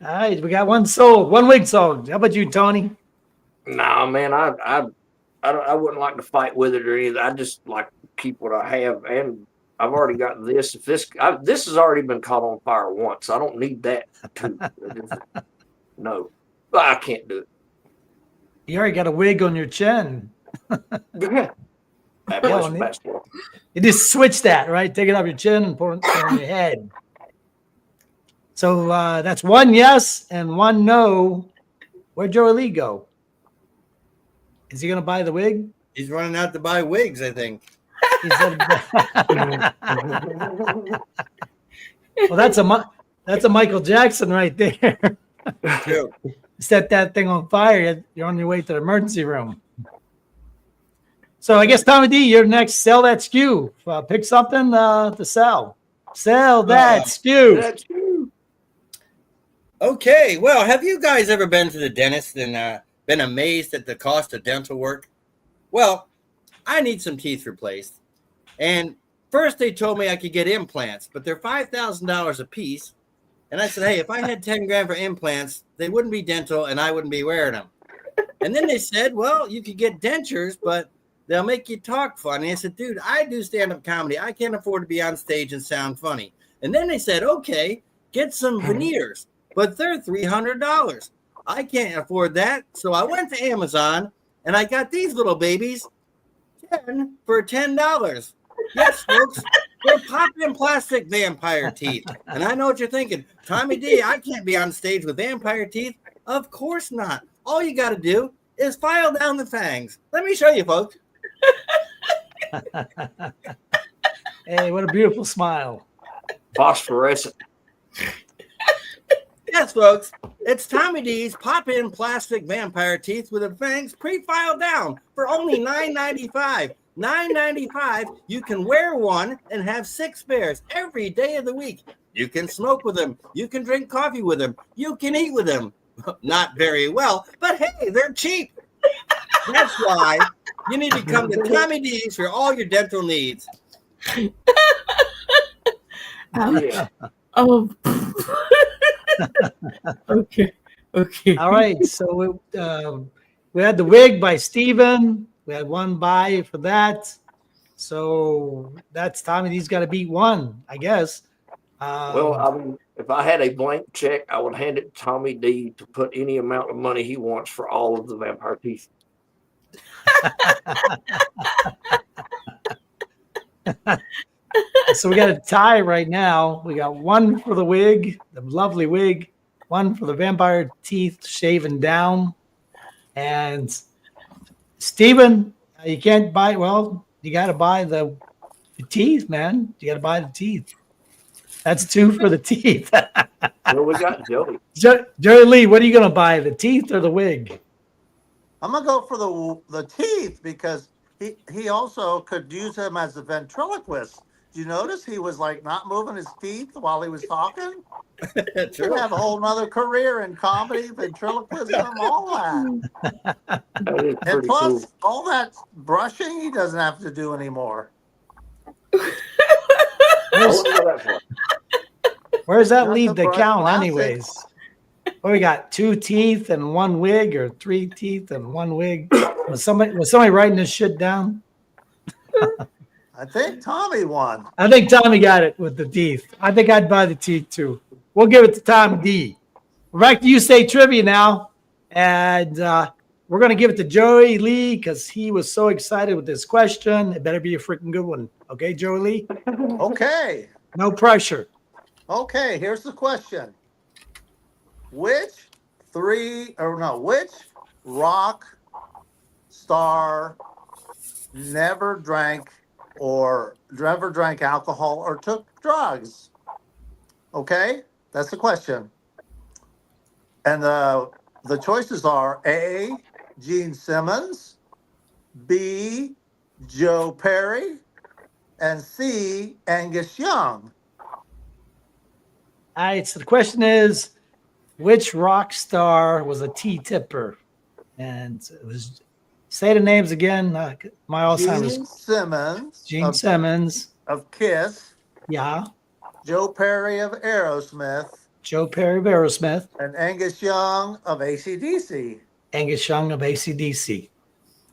right, we got one sold, 1 wig sold. How about you, Tony? No, man, I wouldn't like to fight with it or either. I just like to keep what I have and I've already got this. If this has already been caught on fire once. I don't need that too. No, I can't do You already got a wig on your chin. it. Yeah, Basketball. You just switch that, right? Take it off your chin and put it on your head. So that's one yes and one no. Where'd Joey Lee go? Is he going to buy the wig? He's running out to buy wigs, I think. He said, well, that's a Michael Jackson right there. True. Set that thing on fire. You're on your way to the emergency room. So I guess Tommy D, you're next. Sell that SKU. Pick something to sell. Sell that SKU. That's you. Okay, well, have you guys ever been to the dentist and been amazed at the cost of dental work? Well, I need some teeth replaced. And first they told me I could get implants, but they're $5,000 a piece. And I said, hey, if I had 10 grand for implants, they wouldn't be dental and I wouldn't be wearing them. And then they said, well, you could get dentures, but they'll make you talk funny. I said, dude, I do stand-up comedy. I can't afford to be on stage and sound funny. And then they said, okay, get some veneers, but they're $300. I can't afford that. So I went to Amazon and I got these little babies 10 for $10. Yes, folks, they're pop-in plastic vampire teeth. And I know what you're thinking. Tommy D, I can't be on stage with vampire teeth. Of course not. All you got to do is file down the fangs. Let me show you, folks. Hey, what a beautiful smile. Phosphorescent. Yes, folks, it's Tommy D's pop-in plastic vampire teeth with the fangs pre-filed down for only $9.95. $9.95. You can wear one and have 6 pairs every day of the week. You can smoke with them. You can drink coffee with them. You can eat with them. Not very well, but hey, they're cheap. That's why you need to come to Tommy D's for all your dental needs. Yeah. Oh. Okay. All right. So we had the wig by Steven. We had one buy for that. So that's Tommy. He's got to beat one, I guess. Well, I mean, if I had a blank check, I would hand it to Tommy D to put any amount of money he wants for all of the vampire teeth. So we got a tie right now. We got one for the wig, the lovely wig, one for the vampire teeth shaven down. And Steven, you can't buy, well, you got to buy the teeth, man. You got to buy the teeth. That's 2 for the teeth. Well, we got Joey. Joey Lee, what are you going to buy, the teeth or the wig? I'm gonna go for the teeth because he also could use him as a ventriloquist. Did you notice he was like not moving his teeth while he was talking? He could have a whole nother career in comedy, ventriloquism, all that. That is And pretty plus, cool. all that brushing he doesn't have to do anymore. I wonder what that's for. Where does that Not leave the the count classics. anyways? What we got, 2 teeth and 1 wig or 3 teeth and 1 wig? Was somebody writing this shit down? I think Tommy won. I think Tommy got it with the teeth. I think I'd buy the teeth too. We'll give it to Tom D. We're back to You Say Trivia now. And we're going to give it to Joey Lee because he was so excited with this question. It better be a freaking good one. Okay, Joey Lee? Okay. No pressure. Okay, here's the question. Which rock star never drank alcohol or took drugs? Okay, that's the question. And the choices are A, Gene Simmons, B, Joe Perry, and C, Angus Young. All right, so the question is, which rock star was a tea tipper? And it was, say the names again. My Alzheimer's. Gene Simmons. Gene Simmons. Of Kiss. Yeah. Joe Perry of Aerosmith. Joe Perry of Aerosmith. And Angus Young of AC/DC. Angus Young of AC/DC.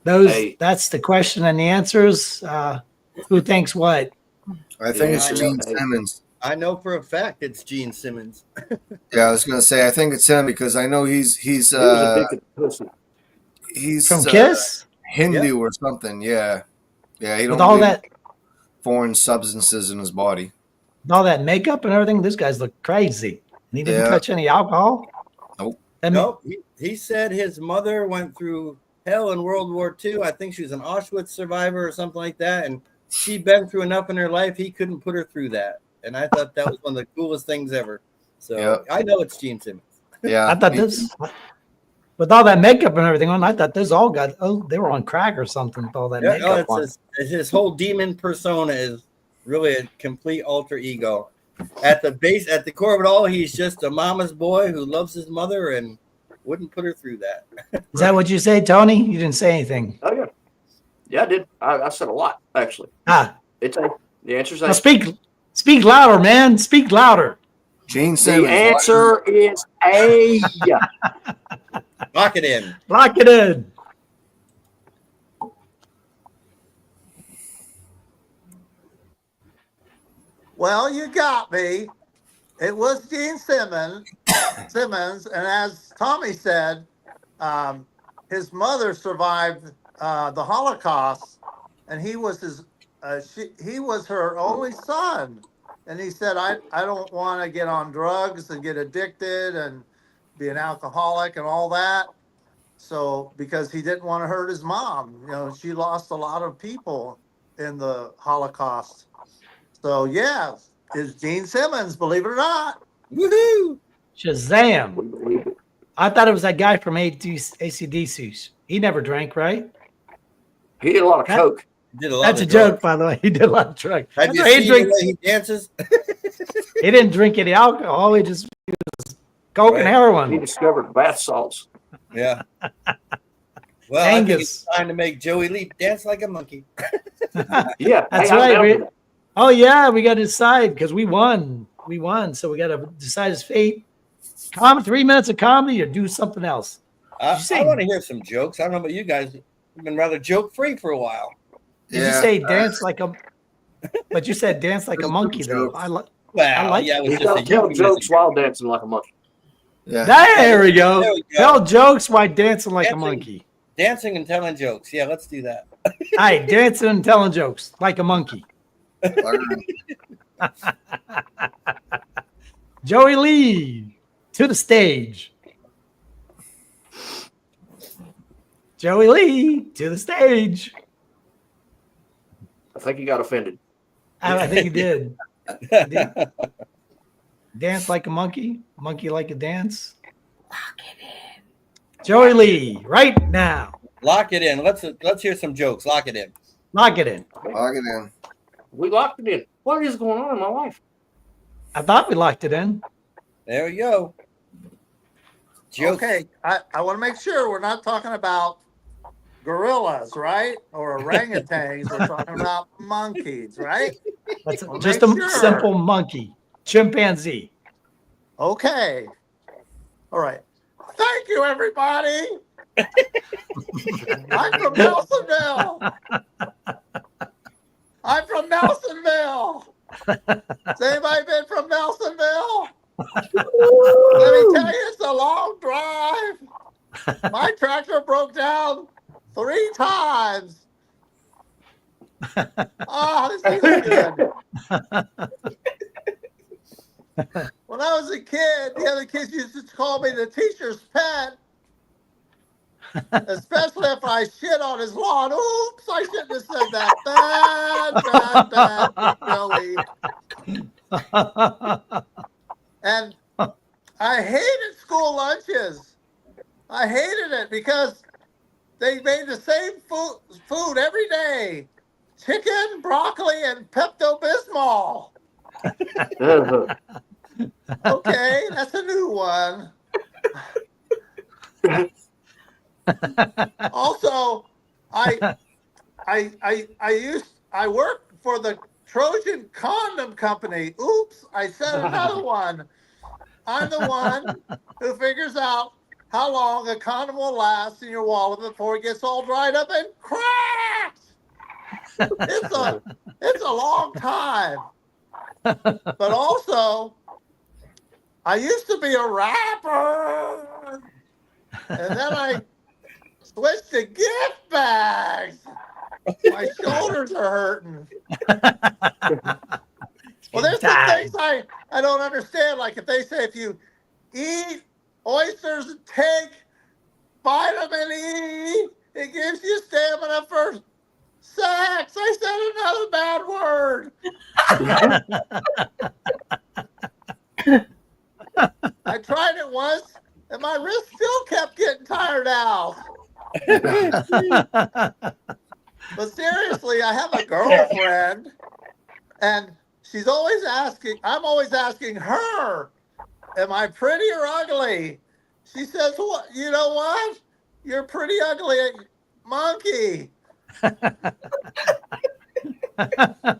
That's the question and the answers. Who thinks what? I think Yeah, it's I know. Gene Hey. Simmons. I know for a fact it's Gene Simmons. Yeah, I was gonna say I think it's him because I know he's He was addicted to pussy. From he's Kiss Hindu or something. Yeah, yeah. He with don't all believe that foreign substances in his body. makeup and everything. This guy's look crazy, and he didn't Yeah. touch any alcohol. Nope. That ma- No, he said his mother went through hell in World War II. I think she was an Auschwitz survivor or something like that. And she'd been through enough in her life, he couldn't put her through that. And I thought that was one of the coolest things ever. So Yep. I know it's Gene Simmons. Yeah, I thought me this with all that makeup and everything on. I thought this all got they were on crack or something with all that Yeah, makeup on. his whole demon persona is really a complete alter ego. At the core of it all, he's just a mama's boy who loves his mother and wouldn't put her through that. Is that what you say, Tony? You didn't say anything. Oh yeah, yeah, I did. I said a lot actually. It's a. The answer's Now A. speak louder, man. Speak louder. Gene Simmons. The answer is A. Lock it in. Lock it in. Well, you got me. It was Gene Simmons, and as Tommy said, his mother survived the Holocaust, and he was he was her only son. And he said, I don't want to get on drugs and get addicted and be an alcoholic and all that. So because he didn't want to hurt his mom, she lost a lot of people in the Holocaust. So yeah, it's Gene Simmons, believe it or not. Woohoo! Shazam. I thought it was that guy from AC/DC. He never drank, right? He did a lot of coke. Did a lot That's a of joke, drugs. by the way. He did a lot of drugs. Have you He seen the drinks- way he dances? He didn't drink any alcohol. He was coke and He heroin. discovered bath salts. Yeah. Well, I think Angus. it's time to make Joey Lee dance like a monkey. Yeah, That's I'm right. down for that. Oh yeah, we got to decide because we won. We won, so we got to decide his fate. 3 minutes of comedy or do something else. I say- want to hear some jokes. I don't know about you guys. We've been rather joke free for a while. Did you say dance like a? But you said dance like a monkey though. Well, like- yeah, it was He just a tell euphemism. jokes while dancing like a monkey. Yeah. There we go. There we go. Tell jokes while dancing like a Dancing. monkey. Dancing and telling jokes. Yeah, let's do that. All right, dancing and telling jokes like a monkey. Joey Lee to the stage. Joey Lee to the stage. I think he got offended. I think he did. He did. Dance like a monkey, monkey like a dance. Lock it in. Joey Lee, right now. Lock it in. Let's hear some jokes. Lock it in. Lock it in. Log it in. We locked it in. What is going on in my life? I thought we locked it in. There we go. Jokes. Okay, I want to make sure we're not talking about gorillas, right? Or orangutans. We're talking about monkeys, right? That's Well, just make a sure. simple monkey, chimpanzee. Okay. All right. Thank you, everybody. I'm from Nelsonville. I'm from Nelsonville. Has anybody been from Nelsonville? Let me tell you, it's a long drive. My tractor broke down 3 times. Oh, this is good. When I was a kid, the other kids used to call me the teacher's pet. Especially if I shit on his lawn. Oops, I shouldn't have said that. Bad, really. And I hated school lunches. I hated it because they made the same food every day. Chicken, broccoli, and Pepto-Bismol. Okay, that's a new one. Also, I worked for the Trojan Condom Company. Oops, I said another one. I'm the one who figures out how long a condom will last in your wallet before it gets all dried up and cracked. It's a long time. But also, I used to be a rapper, and then I switched to gift bags. My shoulders are hurting. Well, there's some things I don't understand. Like if they say if you eat oysters and take vitamin E, it gives you stamina for sex. I said another bad word. I tried it once, and my wrist still kept getting tired out. But seriously, I have a girlfriend, and she's always asking, I'm always asking her, am I pretty or ugly? She says, "What? You know what? You're pretty ugly, monkey."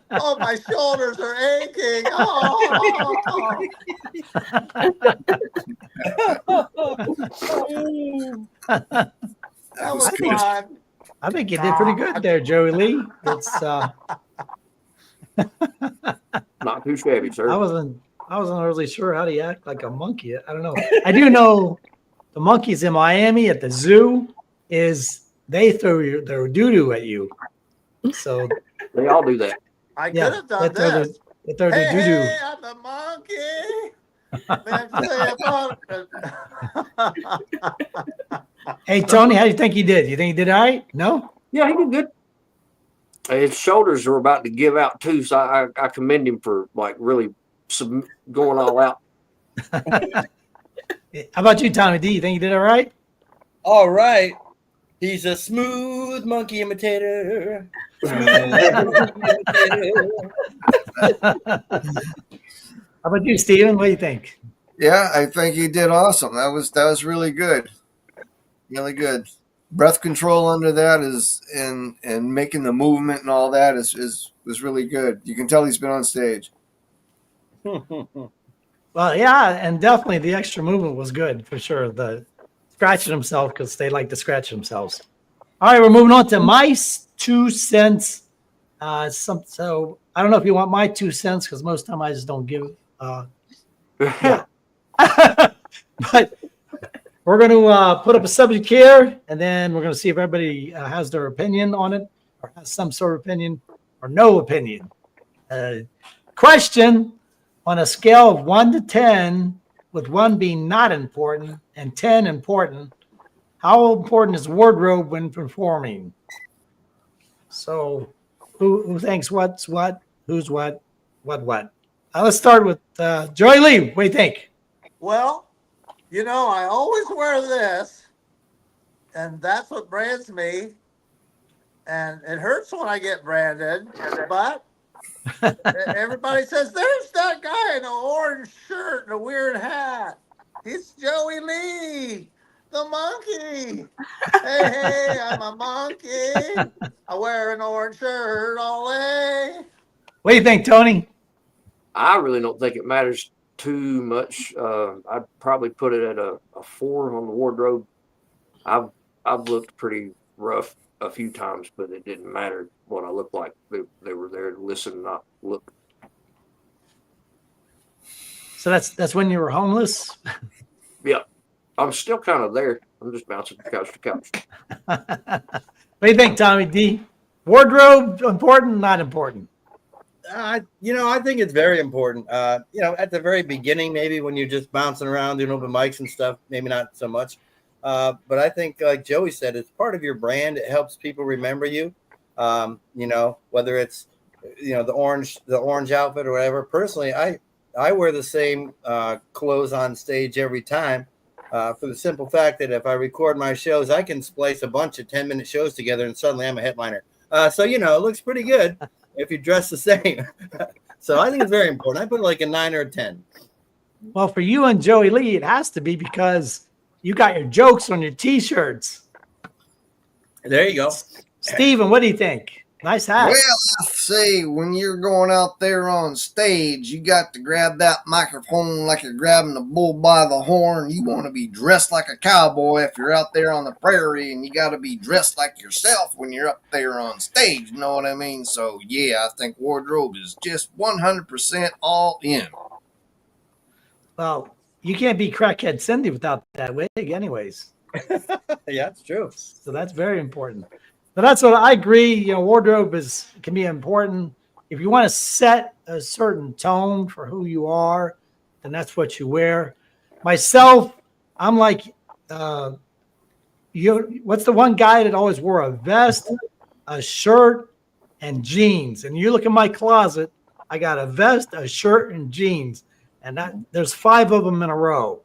Oh, my shoulders are aching. Oh. That was fun. I think you did pretty good there, Joey Lee. It's Not too shabby, sir. I wasn't really sure how to act like a monkey. I don't know. I do know the monkeys in Miami at the zoo they throw their doo-doo at you. So They all do that. I could have done this. They throw their doo-doo. Hey, I'm the monkey. Hey, Tony, how do you think he did? You think he did all right? No? Yeah, he did good. His shoulders are about to give out too, so I commend him for like really going all out. How about you, Tommy D? You think he did all right? All right. He's a smooth monkey imitator. How about you, Steven? What do you think? Yeah, I think he did awesome. That was really good. Really good. Breath control under that and making the movement and all that was really good. You can tell he's been on stage. Well, yeah, and definitely the extra movement was good for sure. The scratching himself because they like to scratch themselves. All right, we're moving on to my 2 cents. So I don't know if you want my 2 cents because most of the time I just don't give. Yeah. But we're going to put up a subject here, and then we're going to see if everybody has their opinion on it, or has some sort of opinion, or no opinion. Question: on a scale of 1 to 10, with 1 being not important and 10 important, how important is wardrobe when performing? So, who thinks what's what? Who's what? What? Let's start with Joey Lee. What do you think? Well, you know, I always wear this, and that's what brands me. And it hurts when I get branded, but everybody says, there's that guy in an orange shirt and a weird hat. It's Joey Lee, the monkey. Hey, I'm a monkey. I wear an orange shirt all day. What do you think, Tony? I really don't think it matters too much. I'd probably put it at a 4 on the wardrobe. I've looked pretty rough a few times, but it didn't matter what I looked like. They were there to listen, not look. So that's when you were homeless? Yeah, I'm still kind of there. I'm just bouncing from couch to couch. What do you think, Tommy D? Wardrobe, important, not important? I think it's very important. At the very beginning, maybe when you're just bouncing around doing open mics and stuff, maybe not so much. But I think, like Joey said, it's part of your brand. It helps people remember you. Whether it's the orange outfit or whatever. Personally, I wear the same clothes on stage every time. For the simple fact that if I record my shows, I can splice a bunch of 10-minute shows together, and suddenly I'm a headliner. So it looks pretty good if you dress the same. So I think it's very important. I put it like a 9 or a 10. Well, for you and Joey Lee, it has to be because you got your jokes on your T-shirts. There you go. Steven, what do you think? Nice hat. Well, I say when you're going out there on stage, you got to grab that microphone like you're grabbing the bull by the horn. You want to be dressed like a cowboy if you're out there on the prairie, and you got to be dressed like yourself when you're up there on stage. You know what I mean? So, yeah, I think wardrobe is just 100% all in. Well, you can't be crackhead Cindy without that wig, anyways. Yeah, it's true. So that's very important. But that's what I agree. You know, wardrobe can be important. If you want to set a certain tone for who you are, then that's what you wear. Myself, I'm like, what's the one guy that always wore a vest, a shirt, and jeans? And you look in my closet, I got a vest, a shirt, and jeans, and there's 5 of them in a row.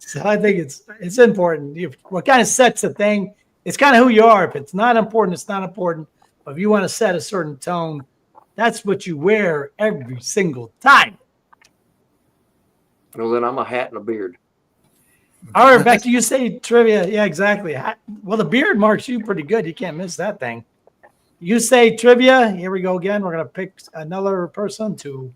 So I think it's important. What kind of sets a thing? It's kind of who you are. If it's not important, it's not important. But if you want to set a certain tone, that's what you wear every single time. Well, then I'm a hat and a beard. All right, back to you say trivia. Yeah, exactly. Well, the beard marks you pretty good. You can't miss that thing. You say trivia. Here we go again. We're going to pick another person to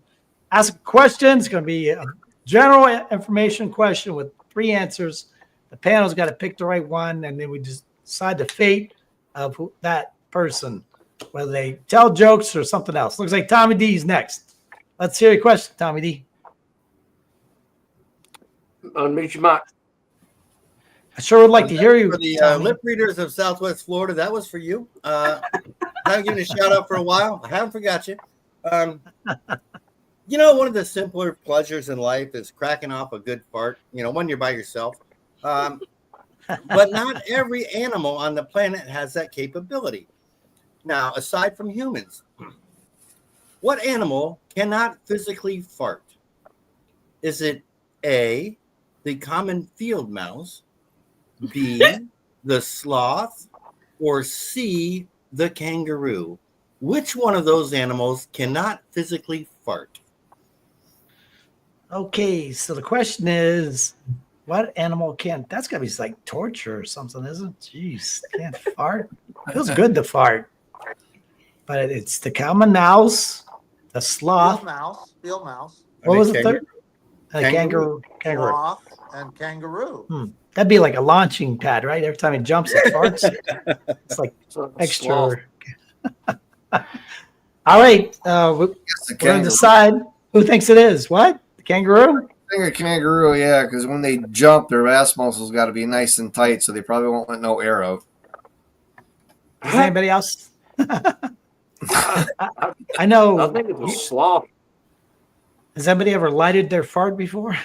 ask a question. It's going to be a general information question with 3 answers. The panel's got to pick the right one, and then we just decide the fate of that person, whether they tell jokes or something else. Looks like Tommy D's next. Let's hear your question, Tommy D. Unmute your mic. I sure would like to hear you. For the Tommy. lip readers of Southwest Florida, that was for you. I haven't given a shout out for a while. I haven't forgot you. You know, one of the simpler pleasures in life is cracking off a good fart, you know, when you're by yourself. But not every animal on the planet has that capability. Now, aside from humans, what animal cannot physically fart? Is it A, the common field mouse, B, the sloth, or C, the kangaroo? Which one of those animals cannot physically fart? Okay, so the question is, what animal can't? That's got to be like torture or something, isn't it? Jeez, can't fart. Feels good to fart, but it's the common mouse, the sloth. Field mouse, What was the third? Kangaroo. Kangaroo. sloth, and kangaroo. That'd be like a launching pad, right? Every time he jumps, it farts. It's like So, extra. sloth. All right, we're going to decide who thinks it is. What? The kangaroo? I think a kangaroo, yeah, because when they jump, their ass muscles got to be nice and tight, so they probably won't let no air out. Does anybody else? I know. I think it's a sloth. Has anybody ever lighted their fart before?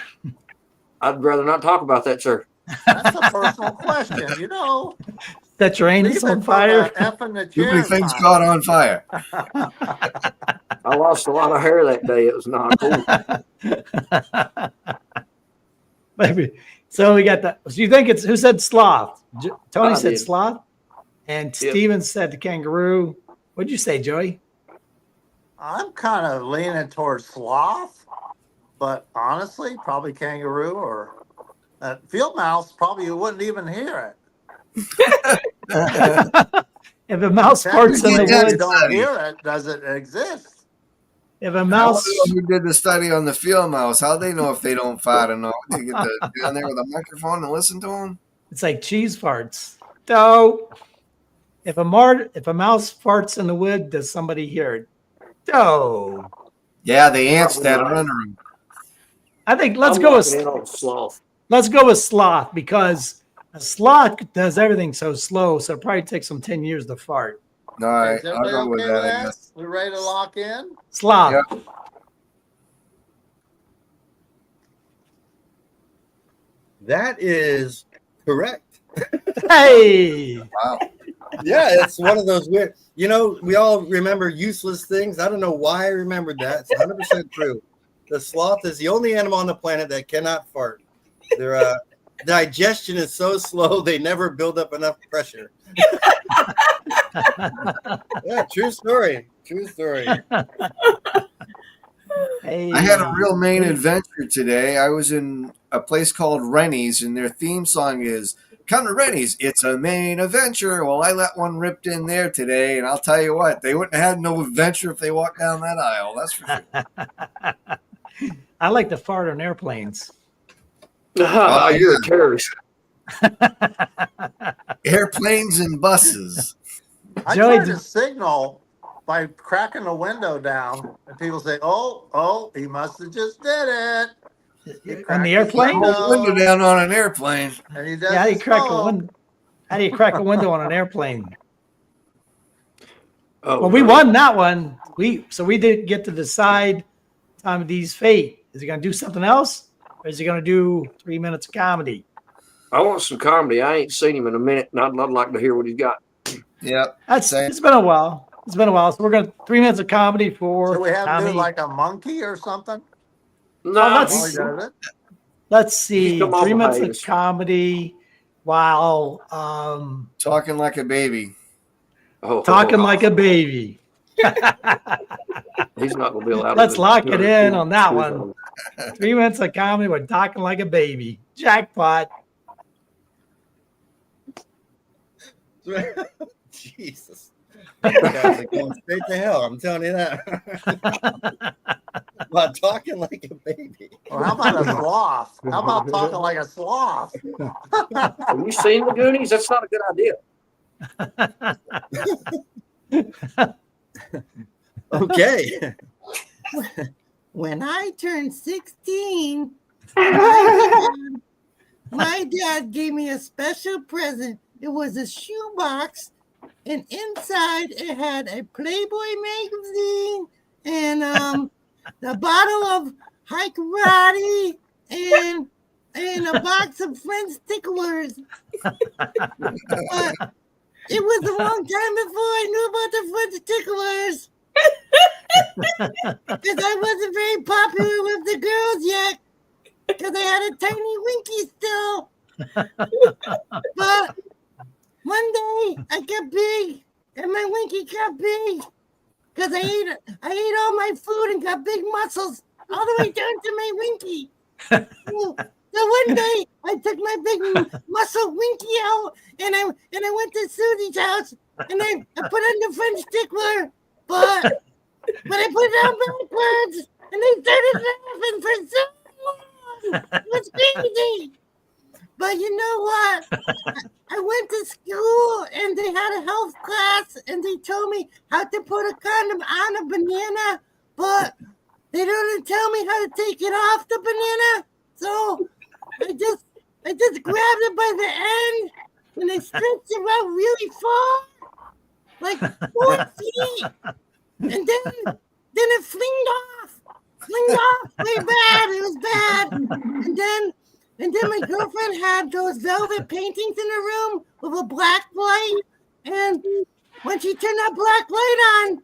I'd rather not talk about that, sir. That's a personal question, you know. Set your anus on fire? Too many things caught on fire. I lost a lot of hair that day. It was not cool. Maybe. So we got that. So you think it's who said sloth? Tony I said did. sloth, and Steven said the kangaroo. What'd you say, Joey? I'm kind of leaning towards sloth, but honestly, probably kangaroo or field mouse. Probably you wouldn't even hear it. If a mouse farts in the Technically, you woods, don't hear it. Does it exist? if a I mouse, who did the study on the field mouse? How they know if they don't fart or not? They get down there with a microphone and listen to them? it's like cheese farts. So if a mouse farts in the wood, does somebody hear it? No. Yeah, the ants Probably that not. are under them. I think let's I'm go locking in with on sloth. sloth because a sloth does everything so slow, so it probably takes them 10 years to fart. All right, Is I'll everybody go with okay that, with I that? guess. We ready to lock in? Sloth. Yeah. That is correct. Hey. Wow. Yeah, it's one of those weird. You know, we all remember useless things. I don't know why I remembered that. It's 100% true. The sloth is the only animal on the planet that cannot fart. Their digestion is so slow they never build up enough pressure. Yeah, true story. True story. Hey. I had a real Maine adventure today. I was in a place called Rennie's, and their theme song is come to Rennie's. It's a main adventure. Well, I let one ripped in there today, and I'll tell you what, they wouldn't have had no adventure if they walked down that aisle. That's for sure. I like to fart on airplanes. Oh, you're a terrorist. Airplanes and buses. I Joey, tried to signal by cracking the window down, and people say, "Oh, he must have just did it." He On cracked the his airplane? Hold the window down on an airplane. and he does. Yeah, how do you his crack a phone. window? How do you crack a window on an airplane? Oh, Well, we no. won that one. We did get to decide Tommy D's fate. Is he going to do something else, or is he going to do 3 minutes of comedy? I want some comedy. I ain't seen him in a minute, and I'd like to hear what he's got. Yep. It's been a while. It's been a while. So we're going to 3 minutes of comedy for So we have to Tommy. do like a monkey or something. No, that's- Oh, he does it. Let's see, come off 3 of minutes of hiatus. comedy while Talking like a baby. talking like a baby. He's not going to be allowed. Let's to lock it in on that choose one. 3 minutes of comedy with talking like a baby. Jackpot. Jesus. You guys are going straight to hell. I'm telling you that. About talking like a baby. Or how about a sloth? How about talking like a sloth? Have you seen the Goonies? That's not a good idea. Okay. When I turned 16, my dad gave me a special present. It was a shoebox, and inside it had a Playboy magazine and the bottle of high karate and a box of French ticklers. But it was a long time before I knew about the French ticklers. Because I wasn't very popular with the girls yet. Because I had a tiny winky still. But one day I got big, and my winky got big. Because I ate all my food and got big muscles all the way down to my winky. So one day I took my big muscle winky out, and I went to Susie's house, and I put on the French tickler, but I put it on backwards, and they started laughing for so long. It was crazy. But you know what? I went to school, and they had a health class, and they told me how to put a condom on a banana, but they didn't tell me how to take it off the banana. So I just grabbed it by the end, and I stretched it out really far, like 4 feet, and then it flinged off way bad. It was bad, and then my girlfriend had those velvet paintings in her room with a black light, and when she turned that black light on,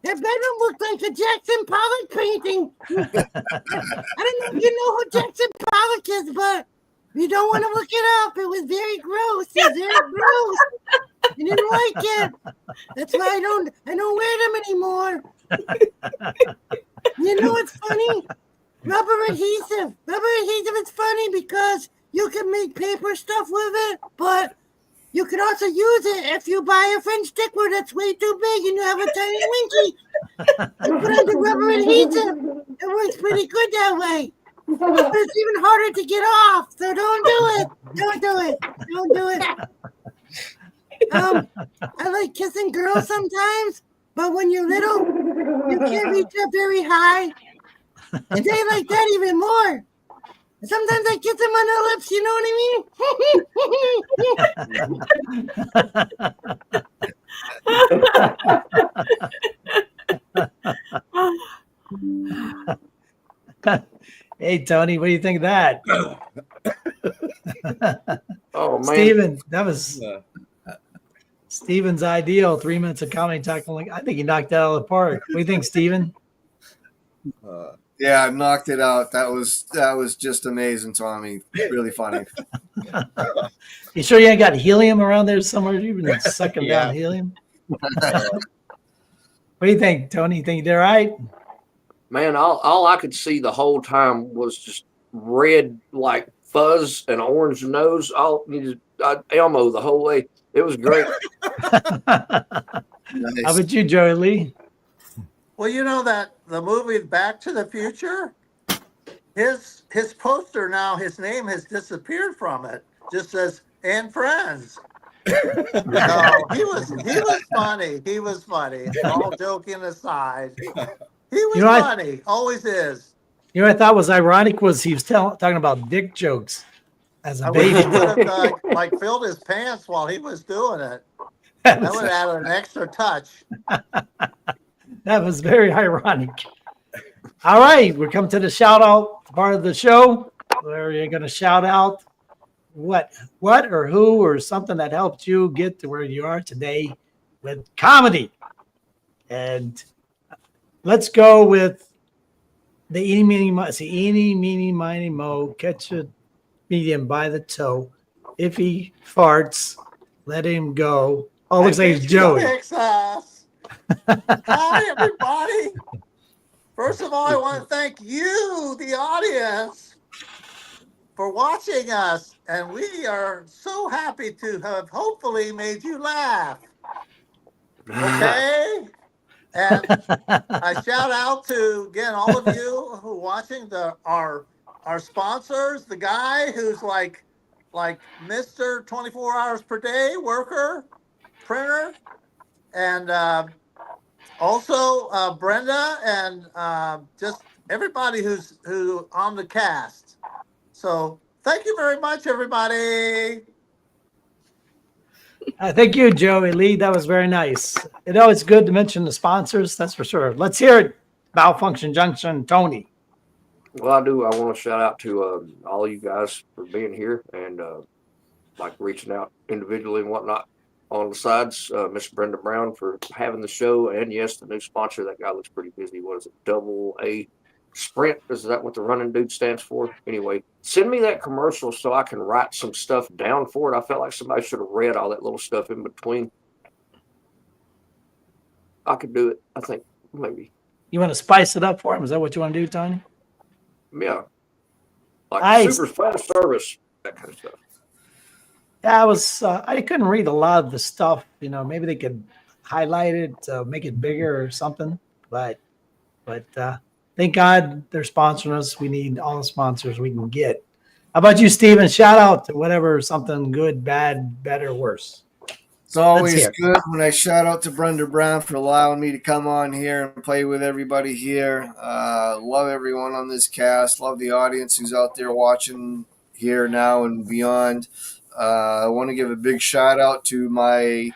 her bedroom looked like a Jackson Pollock painting. I don't know if you know who Jackson Pollock is, but you don't want to look it up. It was very gross. It was very gross. I didn't like it. That's why I don't wear them anymore. You know what's funny? Rubber adhesive. Rubber adhesive is funny because you can make paper stuff with it, but you can also use it if you buy a French tickler that's way too big and you have a tiny winky. You put on the rubber adhesive. It works pretty good that way. But it's even harder to get off, so don't do it. Don't do it. Don't do it. I like kissing girls sometimes, but when you're little, you can't reach up very high. And they like that even more. Sometimes I kiss them on the lips, you know what I mean? Hey, Tony, what do you think of that? Oh man, Steven, that was Steven's ideal. 3 minutes of comedy talking like I think he knocked that out of the park. What do you think, Steven? Yeah, I knocked it out. That was just amazing, Tommy. Really funny. You sure you ain't got helium around there somewhere? You've been sucking Yeah. down helium. What do you think, Tony? You think you did all right? man, all I could see the whole time was just red like fuzz and orange nose. Elmo the whole way. It was great. How about you, Joey Lee? Well, you know that the movie Back to the Future, his poster now, his name has disappeared from it. Just says "and friends." No, he was funny. He was funny. All joking aside, he was You know, I- funny. Always is. You know what I thought was ironic was he was talking about dick jokes as a I wish he baby. would have like filled his pants while he was doing it. That would have added an extra touch. That was very ironic. All right, we're coming to the shout out part of the show where you're going to shout out what or who or something that helped you get to where you are today with comedy. And let's go with the eeny, meeny, miny, mo, catch a medium by the toe. If he farts, let him go. Oh, looks like it's Joey. Texas. Hi, everybody. First of all, I want to thank you, the audience, for watching us. And we are so happy to have hopefully made you laugh. Okay? And I shout out to, again, all of you who are watching our sponsors, the guy who's like Mr. 24 hours per day worker, printer, and also Brenda and just everybody who on the cast. So thank you very much, everybody. Thank you, Joey Lee. That was very nice. It's always good to mention the sponsors, that's for sure. Let's hear it. Malfunction Junction, Tony. Well, I do. I want to shout out to all you guys for being here and like reaching out individually and whatnot on the sides. Miss Brenda Brown for having the show, and yes, the new sponsor. That guy looks pretty busy. What is it? Double A Sprint. Is that what the running dude stands for? Anyway, send me that commercial so I can write some stuff down for it. I felt like somebody should have read all that little stuff in between. I could do it. I think maybe. You want to spice it up for him? Is that what you want to do, Tony? Yeah. Like Nice. super fast service, that kind of stuff. Yeah, I couldn't read a lot of the stuff. You know, maybe they could highlight it, make it bigger or something. But thank God they're sponsoring us. We need all the sponsors we can get. How about you, Steven? Shout out to whatever, something good, bad, better, worse. It's always hear it. good when I shout out to Brenda Brown for allowing me to come on here and play with everybody here. Love everyone on this cast. Love the audience who's out there watching here now and beyond. I want to give a big shout out to my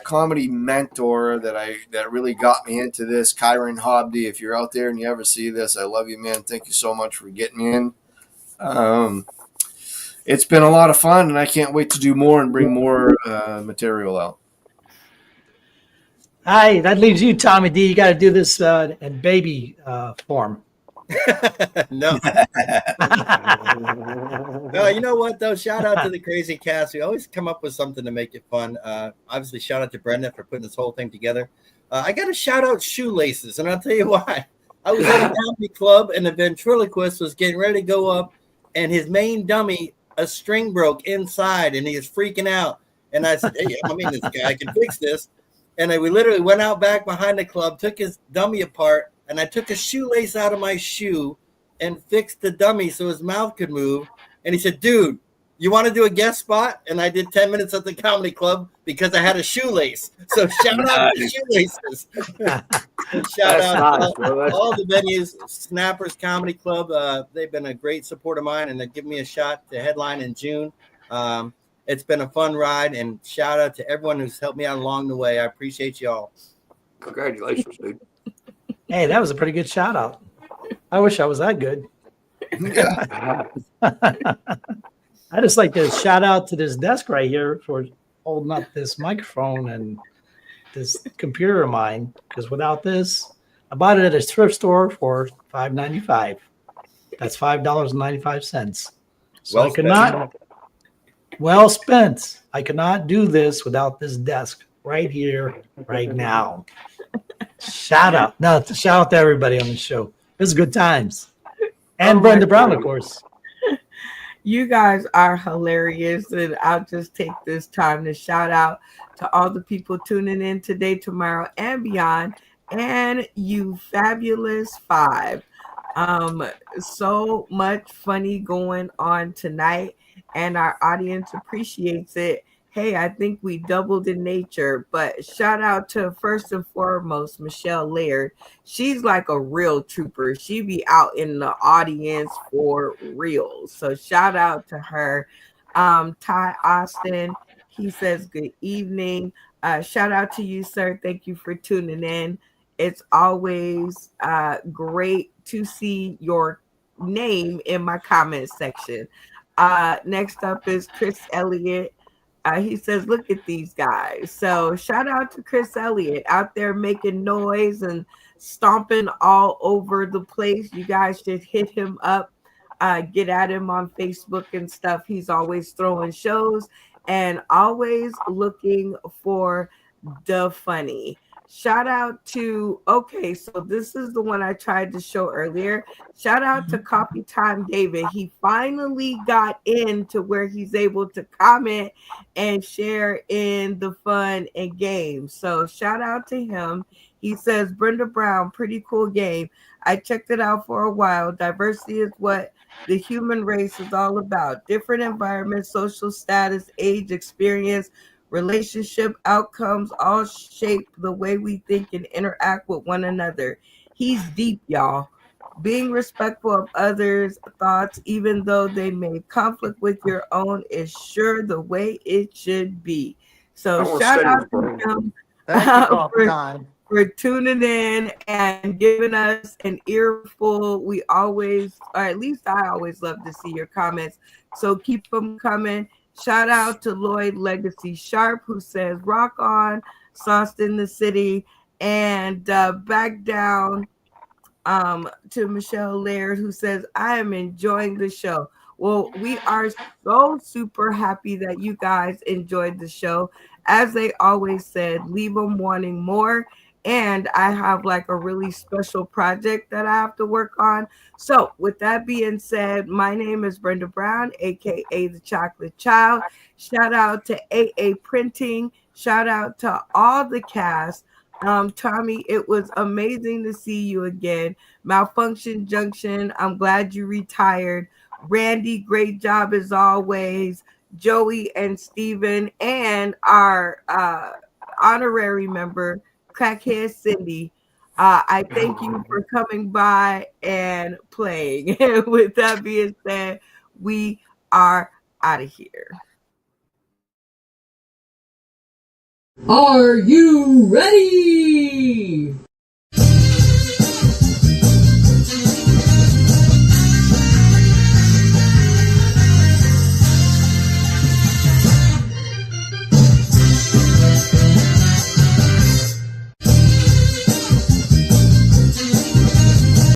comedy mentor that really got me into this, Kyron Hobdy. If you're out there and you ever see this, I love you, man. Thank you so much for getting me in. It's been a lot of fun, and I can't wait to do more and bring more material out. Hi, that leaves you, Tommy D. You got to do this in baby form. No. No, you know what though? Shout out to the crazy cast. We always come up with something to make it fun. Obviously, shout out to Brenda for putting this whole thing together. I got to shout out Shoelaces, and I'll tell you why. I was at a comedy club, and the ventriloquist was getting ready to go up, and his main dummy, a string broke inside, and he was freaking out. And I said, "Hey, I mean, this guy can fix this." And we literally went out back behind the club, took his dummy apart, and I took a shoelace out of my shoe and fixed the dummy so his mouth could move. And he said, "Dude, you want to do a guest spot?" And I did 10 minutes at the comedy club because I had a shoelace. So shout out to Shoelaces. Shout out to all the venues, Snappers Comedy Club. They've been a great support of mine, and they're giving me a shot to headline in June. It's been a fun ride, and shout out to everyone who's helped me out along the way. I appreciate y'all. Congratulations, dude. Hey, that was a pretty good shout out. I wish I was that good. Yeah. I just like to shout out to this desk right here for holding up this microphone and this computer of mine. Because without this, I bought it at a thrift store for $5.95. That's $5.95. So I could not. Well spent. I could not do this without this desk right here, right now. Shout out. No, shout out to everybody on the show. This is good times. And Brenda Brown, of course. You guys are hilarious, and I'll just take this time to shout out to all the people tuning in today, tomorrow, and beyond, and you fabulous five. So much funny going on tonight, and our audience appreciates it. Hey, I think we doubled in nature, but shout out to first and foremost Michelle Laird. She's like a real trooper. She be out in the audience for real. So shout out to her. Ty Austin, he says good evening. Shout out to you, sir. Thank you for tuning in. It's always great to see your name in my comment section. Next up is Chris Elliott. He says, look at these guys. So shout out to Chris Elliott out there making noise and stomping all over the place. You guys should hit him up, get at him on Facebook and stuff. He's always throwing shows and always looking for the funny. Shout out to, okay, so this is the one I tried to show earlier. Shout out to Coffee Time David. He finally got into where he's able to comment and share in the fun and games. So shout out to him. He says, Brenda Brown, pretty cool game. I checked it out for a while. Diversity is what the human race is all about. Different environments, social status, age, experience, relationship outcomes all shape the way we think and interact with one another. He's deep, y'all. Being respectful of others' thoughts, even though they may conflict with your own, is sure the way it should be. So shout out to him for tuning in and giving us an earful. We always, or at least I always love to see your comments. So keep them coming. Shout out to Lloyd Legacy Sharp, who says, rock on, sauced in the city. And back down to Michelle Laird, who says, I am enjoying the show. Well, we are so super happy that you guys enjoyed the show. As they always said, leave them wanting more. And I have like a really special project that I have to work on. So with that being said, my name is Brenda Brown, aka the Chocolate Child. Shout out to AA Printing. Shout out to all the cast. Tommy, it was amazing to see you again. Malfunction Junction, I'm glad you retired. Randy, great job as always. Joey and Steven and our honorary member, Crackhead Cindy. I thank you for coming by and playing. With that being said, we are out of here. Are you ready?